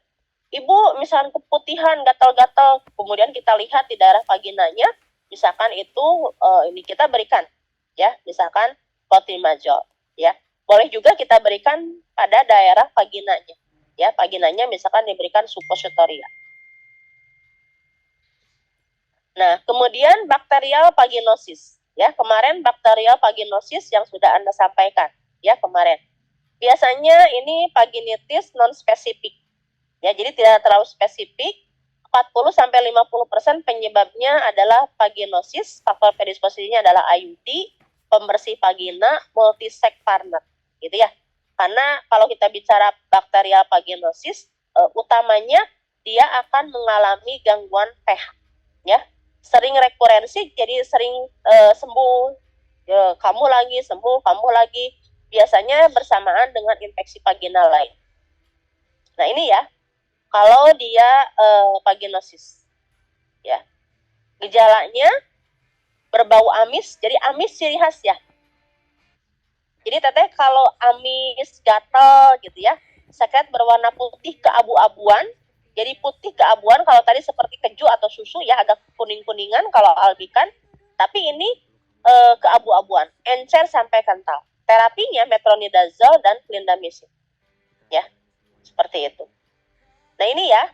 Ibu misalkan keputihan, gatal-gatal, kemudian kita lihat di daerah vaginanya, misalkan itu ini kita berikan, ya, misalkan clotrimazole, ya. Boleh juga kita berikan pada daerah vaginanya, ya, vaginanya misalkan diberikan suppositoria. Nah, kemudian bakterial vaginosis, ya, kemarin bakterial vaginosis yang sudah Anda sampaikan, ya, kemarin. Biasanya ini vaginitis non-spesifik, ya, jadi tidak terlalu spesifik. 40-50% penyebabnya adalah vaginosis, faktor predisposisinya adalah IUD, pembersih vagina, multisex partner, gitu ya. Karena kalau kita bicara bakterial vaginosis, utamanya dia akan mengalami gangguan pH, ya. Sering rekurensi, jadi sering sembuh, ya, kamu lagi sembuh, kamu lagi, biasanya bersamaan dengan infeksi vaginal lain. Nah ini ya, kalau dia vaginosis, ya, gejalanya berbau amis, jadi amis ciri khas ya. Jadi Teteh kalau amis, gatal gitu ya, sekret berwarna putih keabu-abuan. Jadi putih keabuan kalau tadi seperti keju atau susu ya, agak kuning-kuningan kalau albikan. Tapi ini keabu-abuan, encer sampai kental. Terapinya metronidazole dan clindamycin. Ya, seperti itu. Nah ini ya,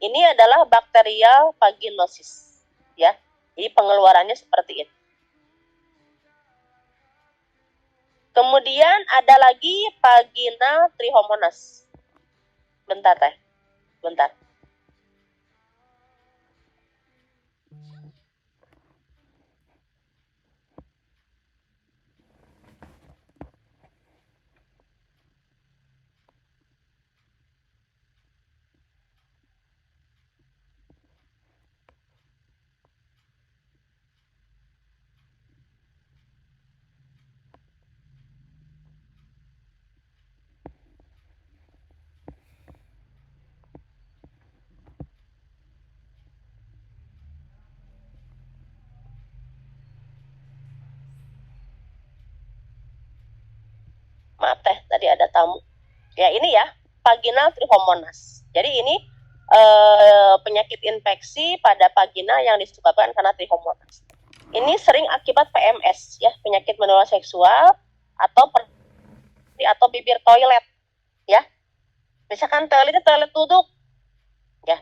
ini adalah bakterial vaginosis. Ya, jadi pengeluarannya seperti ini. Kemudian ada lagi vaginal trichomonas. Bentar Teh. Bentar. Maaf Teh, tadi ada tamu. Ya ini ya, vaginal trichomonas. Jadi ini penyakit infeksi pada vagina yang disebabkan karena trichomonas. Ini sering akibat PMS ya, penyakit menular seksual atau bibir toilet ya. Misalkan toilet duduk ya.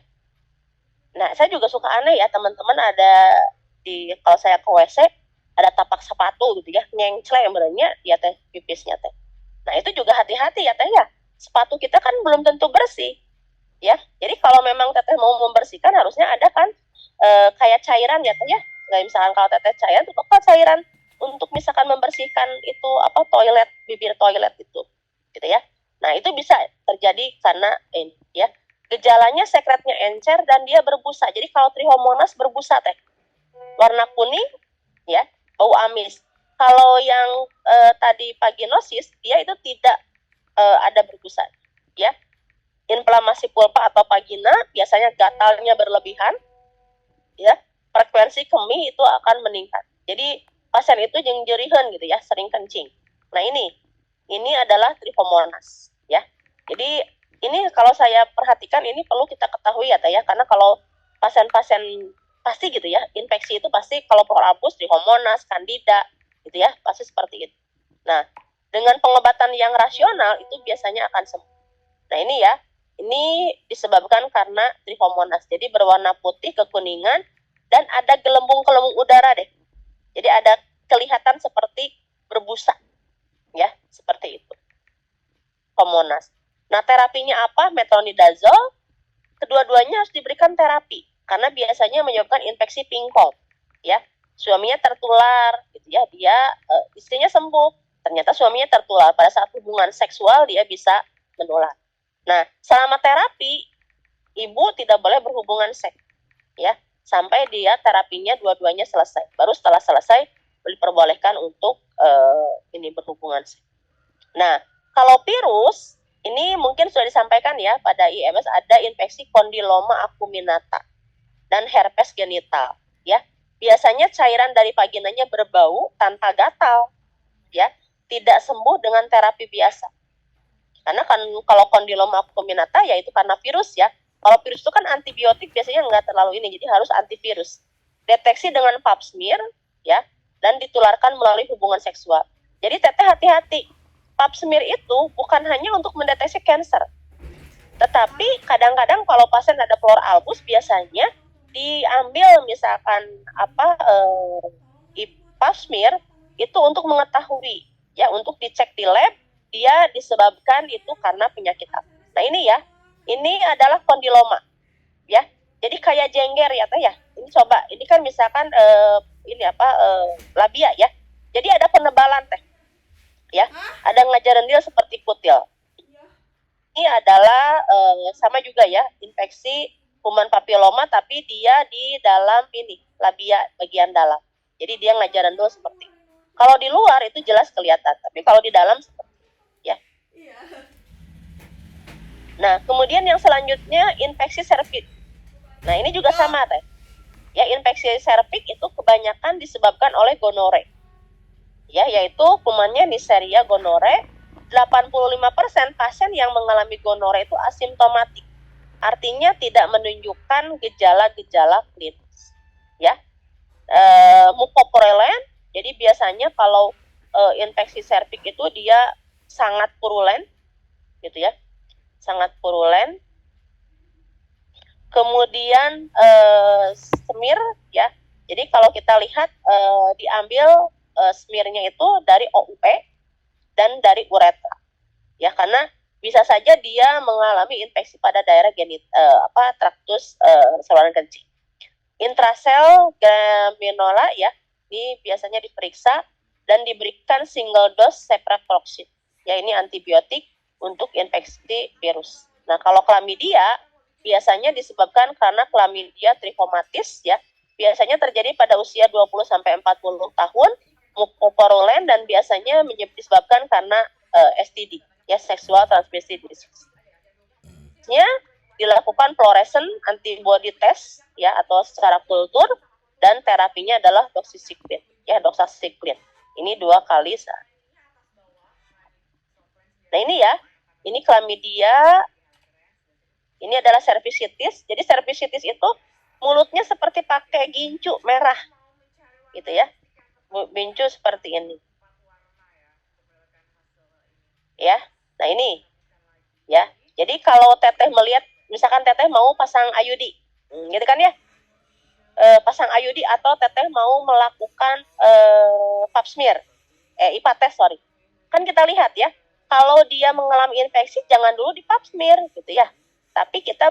Nah, saya juga suka aneh ya, teman-teman, ada di kalau saya ke WC ada tapak sepatu gitu ya, nyengcleng benernya ya Teh pipisnya Teh. Nah, itu juga hati-hati ya Teh ya. Sepatu kita kan belum tentu bersih. Ya. Jadi kalau memang Teteh mau membersihkan harusnya ada kan kayak cairan ya Teh ya. Nah, misalkan kalau Teteh cairan itu apa cairan untuk misalkan membersihkan itu apa toilet, bibir toilet itu. Gitu ya. Nah, itu bisa terjadi karena ini ya. Gejalanya sekretnya encer dan dia berbusa. Jadi kalau trichomonas berbusa Teh. Warna kuning ya, bau amis. Kalau yang tadi vaginosis, dia itu tidak ada berbusa, ya. Inflamasi pulpa atau vagina biasanya gatalnya berlebihan, ya. Frekuensi kemih itu akan meningkat. Jadi pasien itu jengjerihan gitu ya, sering kencing. Nah ini adalah trichomonas, ya. Jadi ini kalau saya perhatikan ini perlu kita ketahui ya Teh ya, karena kalau pasien-pasien pasti gitu ya, infeksi itu pasti kalau Proalbus, Trichomonas, Candida gitu ya, pasti seperti itu. Nah, dengan pengobatan yang rasional itu biasanya akan sembuh. Nah, ini ya, ini disebabkan karena Trichomonas. Jadi berwarna putih kekuningan dan ada gelembung-gelembung udara deh. Jadi ada kelihatan seperti berbusa ya, seperti itu. Trichomonas. Nah, terapinya apa? Metronidazole. Kedua-duanya harus diberikan terapi karena biasanya menyebabkan infeksi pingpong. Ya, suaminya tertular, gitu ya. Dia istrinya sembuh, ternyata suaminya tertular. Pada saat hubungan seksual dia bisa menular. Nah, selama terapi, ibu tidak boleh berhubungan seks, ya, sampai dia terapinya dua-duanya selesai. Baru setelah selesai diperbolehkan untuk ini berhubungan seks. Nah, kalau virus ini mungkin sudah disampaikan ya pada IMS ada infeksi kondiloma acuminata dan herpes genital ya. Biasanya cairan dari vaginanya berbau tanpa gatal ya, tidak sembuh dengan terapi biasa. Karena kan kalau kondiloma acuminata ya itu karena virus ya. Kalau virus itu kan antibiotik biasanya nggak terlalu ini, jadi harus antivirus. Deteksi dengan pap smear ya, dan ditularkan melalui hubungan seksual. Jadi teteh hati-hati. Pap smear itu bukan hanya untuk mendeteksi kanker, tetapi kadang-kadang kalau pasien ada Proalbus biasanya diambil misalkan pap smear itu untuk mengetahui ya, untuk dicek di lab dia disebabkan itu karena penyakit apa. Nah ini ya, ini adalah kondiloma ya. Jadi kayak jengger ya Teh ya. Ini coba, ini kan misalkan labia ya. Jadi ada penebalan Teh. Ya, ada ngajarendil seperti kutil. Ini adalah sama juga ya, infeksi kuman papiloma tapi dia di dalam ini labia bagian dalam. Jadi dia ngajarendil seperti. Kalau di luar itu jelas kelihatan, tapi kalau di dalam seperti ya. Nah, kemudian yang selanjutnya infeksi serviks. Nah, ini juga sama Teh. Ya, infeksi serviks itu kebanyakan disebabkan oleh gonore. Ya, yaitu kumannya Neisseria gonore. 85% pasien yang mengalami gonore itu asimptomatik. Artinya tidak menunjukkan gejala-gejala klinis. Ya. Mukoporulen, jadi biasanya kalau infeksi serviks itu dia sangat purulen gitu ya. Sangat purulen. Kemudian smear ya. Jadi kalau kita lihat diambil smearnya itu dari OUP dan dari uretra. Ya, karena bisa saja dia mengalami infeksi pada daerah traktus saluran kencing. Intrasel graminola ya, ini biasanya diperiksa dan diberikan single dose cephalosporin. Ya, ini antibiotik untuk infeksi virus. Nah, kalau chlamydia biasanya disebabkan karena chlamydia trichomatis ya. Biasanya terjadi pada usia 20-40 tahun, mukoporulen, dan biasanya disebabkan karena STD, ya, sexual transmitted disease. Nya dilakukan fluorescent antibody test ya atau secara kultur, dan terapinya adalah doxycycline, ya, doxycycline. Ini 2 kali sehari. Nah, ini ya, ini chlamydia. Ini adalah cervicitis. Jadi cervicitis itu mulutnya seperti pakai gincu merah, gitu ya. Gincu seperti ini. Ya, nah ini, ya. Jadi kalau teteh melihat, misalkan teteh mau pasang IUD, gitu kan ya, pasang IUD atau teteh mau melakukan pap smear, IPA test, kan kita lihat ya, kalau dia mengalami infeksi jangan dulu di pap smear, gitu ya. Tapi kita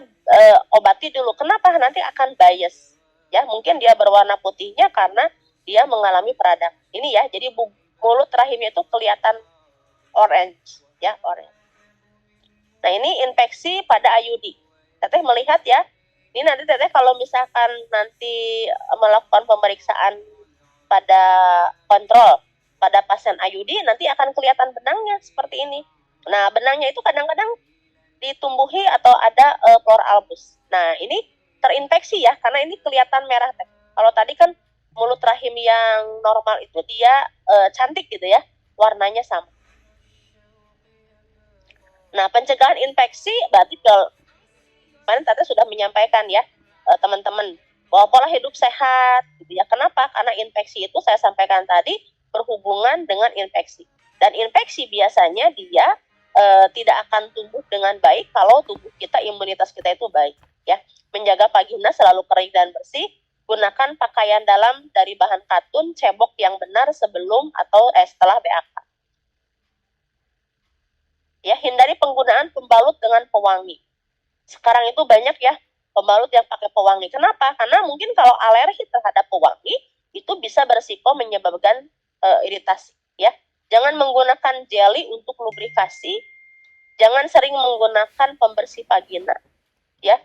obati dulu. Kenapa? Nanti akan bias. Ya, mungkin dia berwarna putihnya karena dia mengalami peradangan. Ini ya, jadi mulut rahimnya itu kelihatan orange, ya, orange. Nah, ini infeksi pada IUD. Teteh melihat ya. Ini nanti teteh kalau misalkan nanti melakukan pemeriksaan pada kontrol pada pasien IUD, nanti akan kelihatan benangnya seperti ini. Nah, benangnya itu kadang-kadang ditumbuhi atau ada Proalbus. Nah, ini terinfeksi ya, karena ini kelihatan merah. Kalau tadi kan mulut rahim yang normal itu dia cantik gitu ya, warnanya sama. Nah, pencegahan infeksi berarti kemarin Tata sudah menyampaikan ya, teman-teman, bahwa pola hidup sehat gitu ya. Kenapa? Karena infeksi itu saya sampaikan tadi berhubungan dengan infeksi. Dan infeksi biasanya dia tidak akan tumbuh dengan baik kalau tubuh kita, imunitas kita itu baik ya. Menjaga vagina selalu kering dan bersih, gunakan pakaian dalam dari bahan katun, cebok yang benar sebelum atau setelah BAK. Ya, hindari penggunaan pembalut dengan pewangi. Sekarang itu banyak ya pembalut yang pakai pewangi. Kenapa? Karena mungkin kalau alergi terhadap pewangi itu bisa berisiko menyebabkan iritasi ya. Jangan menggunakan jelly untuk lubrikasi. Jangan sering menggunakan pembersih vagina ya.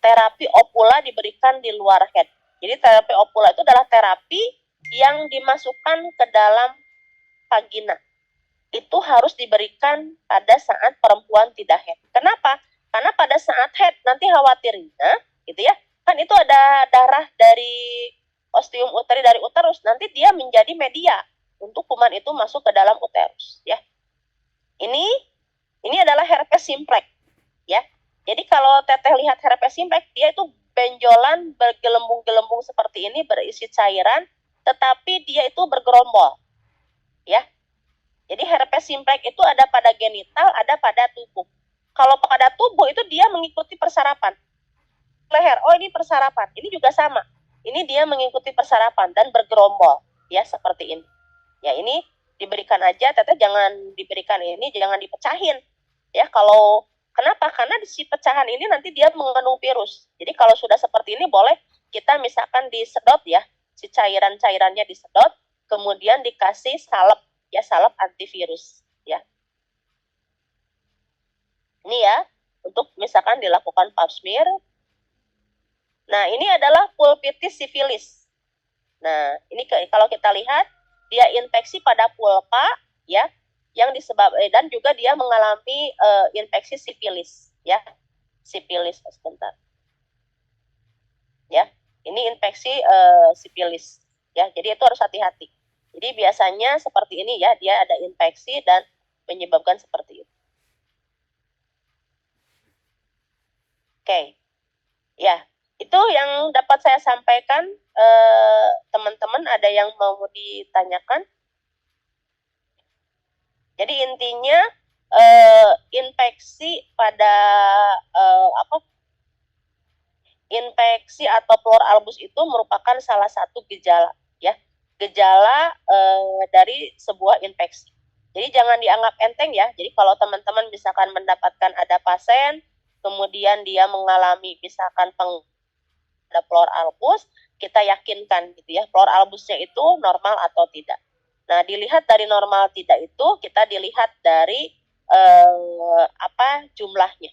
Terapi opula diberikan di luar head. Jadi terapi opula itu adalah terapi yang dimasukkan ke dalam vagina. Itu harus diberikan pada saat perempuan tidak head. Kenapa? Karena pada saat head nanti khawatirnya gitu ya, kan itu ada darah dari ostium uteri dari uterus, nanti dia menjadi media untuk kuman itu masuk ke dalam uterus ya. Ini adalah herpes simplex ya. Jadi kalau Teteh lihat herpes simplex, dia itu benjolan bergelembung-gelembung seperti ini, berisi cairan, tetapi dia itu bergerombol ya. Jadi herpes simplex itu ada pada genital, ada pada tubuh. Kalau pada tubuh itu dia mengikuti persarapan. Leher, oh ini persarapan. Ini juga sama. Ini dia mengikuti persarapan dan bergerombol ya, seperti ini. Ya, ini diberikan aja, Teteh jangan diberikan ini, jangan dipecahin. Ya, kalau kenapa? Karena di si pecahan ini nanti dia mengandung virus. Jadi kalau sudah seperti ini boleh kita misalkan disedot ya, si cairan-cairannya disedot, kemudian dikasih salep ya, salep antivirus ya. Ini ya, untuk misalkan dilakukan pap smear. Nah, ini adalah pulpitis sifilis. Nah, ini kalau kita lihat dia infeksi pada pulpa ya, yang disebabkan dan juga dia mengalami infeksi sifilis ya. Sifilis sebentar. Ya, ini infeksi sifilis ya. Jadi itu harus hati-hati. Jadi biasanya seperti ini ya, dia ada infeksi dan menyebabkan seperti itu. Oke. Ya, itu yang dapat saya sampaikan. Teman-teman ada yang mau ditanyakan? Jadi intinya infeksi pada infeksi atau plur albus itu merupakan salah satu gejala ya, gejala dari sebuah infeksi. Jadi jangan dianggap enteng ya. Jadi kalau teman-teman misalkan mendapatkan ada pasien kemudian dia mengalami misalkan ada plur albus, kita yakinkan gitu ya, plur albusnya itu normal atau tidak. Nah, dilihat dari normal tidak itu, kita dilihat dari jumlahnya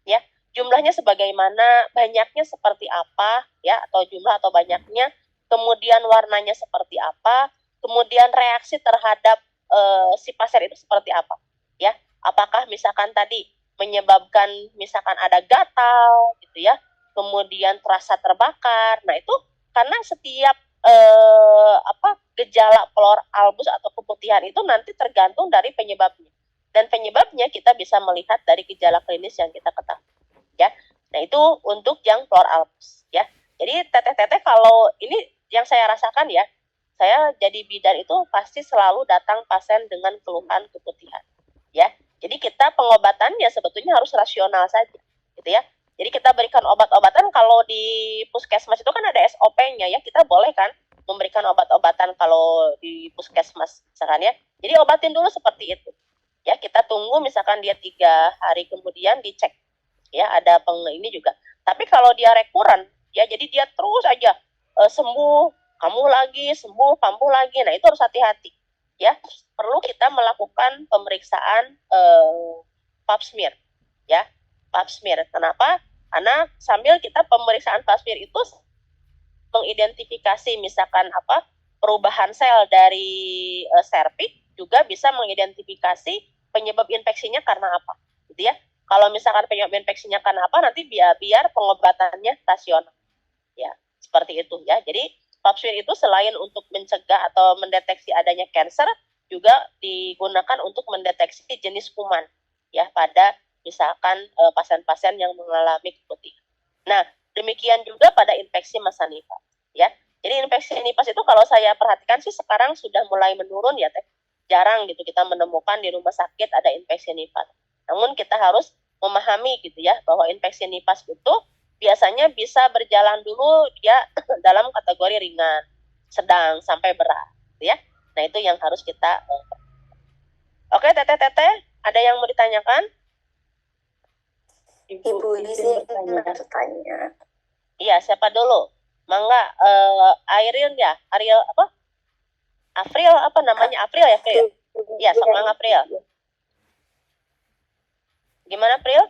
ya. Jumlahnya sebagaimana, banyaknya seperti apa ya, atau jumlah atau banyaknya, kemudian warnanya seperti apa, kemudian reaksi terhadap si pasien itu seperti apa ya. Apakah misalkan tadi menyebabkan misalkan ada gatal gitu ya, kemudian terasa terbakar. Nah, itu karena setiap gejala plur albus atau keputihan itu nanti tergantung dari penyebabnya. Dan penyebabnya kita bisa melihat dari gejala klinis yang kita ketahui ya. Nah, itu untuk yang plur albus ya. Jadi Teteh-teteh kalau ini yang saya rasakan ya, saya jadi bidan itu pasti selalu datang pasien dengan keluhan keputihan ya. Jadi kita pengobatannya sebetulnya harus rasional saja gitu ya. Jadi kita berikan obat-obatan, kalau di puskesmas itu kan ada SOP-nya ya, kita boleh kan memberikan obat-obatan kalau di puskesmas misalkan ya. Jadi obatin dulu seperti itu ya, kita tunggu misalkan dia 3 hari kemudian dicek ya, ada ini juga. Tapi kalau dia rekuren ya, jadi dia terus aja sembuh, kambuh lagi, sembuh, kambuh lagi. Nah, itu harus hati-hati ya. Perlu kita melakukan pemeriksaan pap smear ya. Pap smear. Kenapa? Karena sambil kita pemeriksaan pap smear itu mengidentifikasi misalkan perubahan sel dari serviks, juga bisa mengidentifikasi penyebab infeksinya karena apa gitu ya. Kalau misalkan penyebab infeksinya karena apa, nanti biar pengobatannya rasional ya, seperti itu ya. Jadi pap smear itu selain untuk mencegah atau mendeteksi adanya kanker, juga digunakan untuk mendeteksi jenis kuman ya pada misalkan pasien-pasien yang mengalami keputihan. Nah, demikian juga pada infeksi masa nifas, ya. Jadi infeksi nifas itu kalau saya perhatikan sih sekarang sudah mulai menurun ya, Teh. Jarang gitu kita menemukan di rumah sakit ada infeksi nifas. Namun kita harus memahami gitu ya bahwa infeksi nifas itu biasanya bisa berjalan dulu ya dalam kategori ringan, sedang sampai berat, ya. Nah, itu yang harus kita Oke, Teteh, ada yang mau ditanyakan? Ibu izin bertanya. Iya, siapa dulu? Mangga, Ariel ya? Ariel apa? April apa namanya? April ya, April? Iya, sok Mangga April. Gimana, April?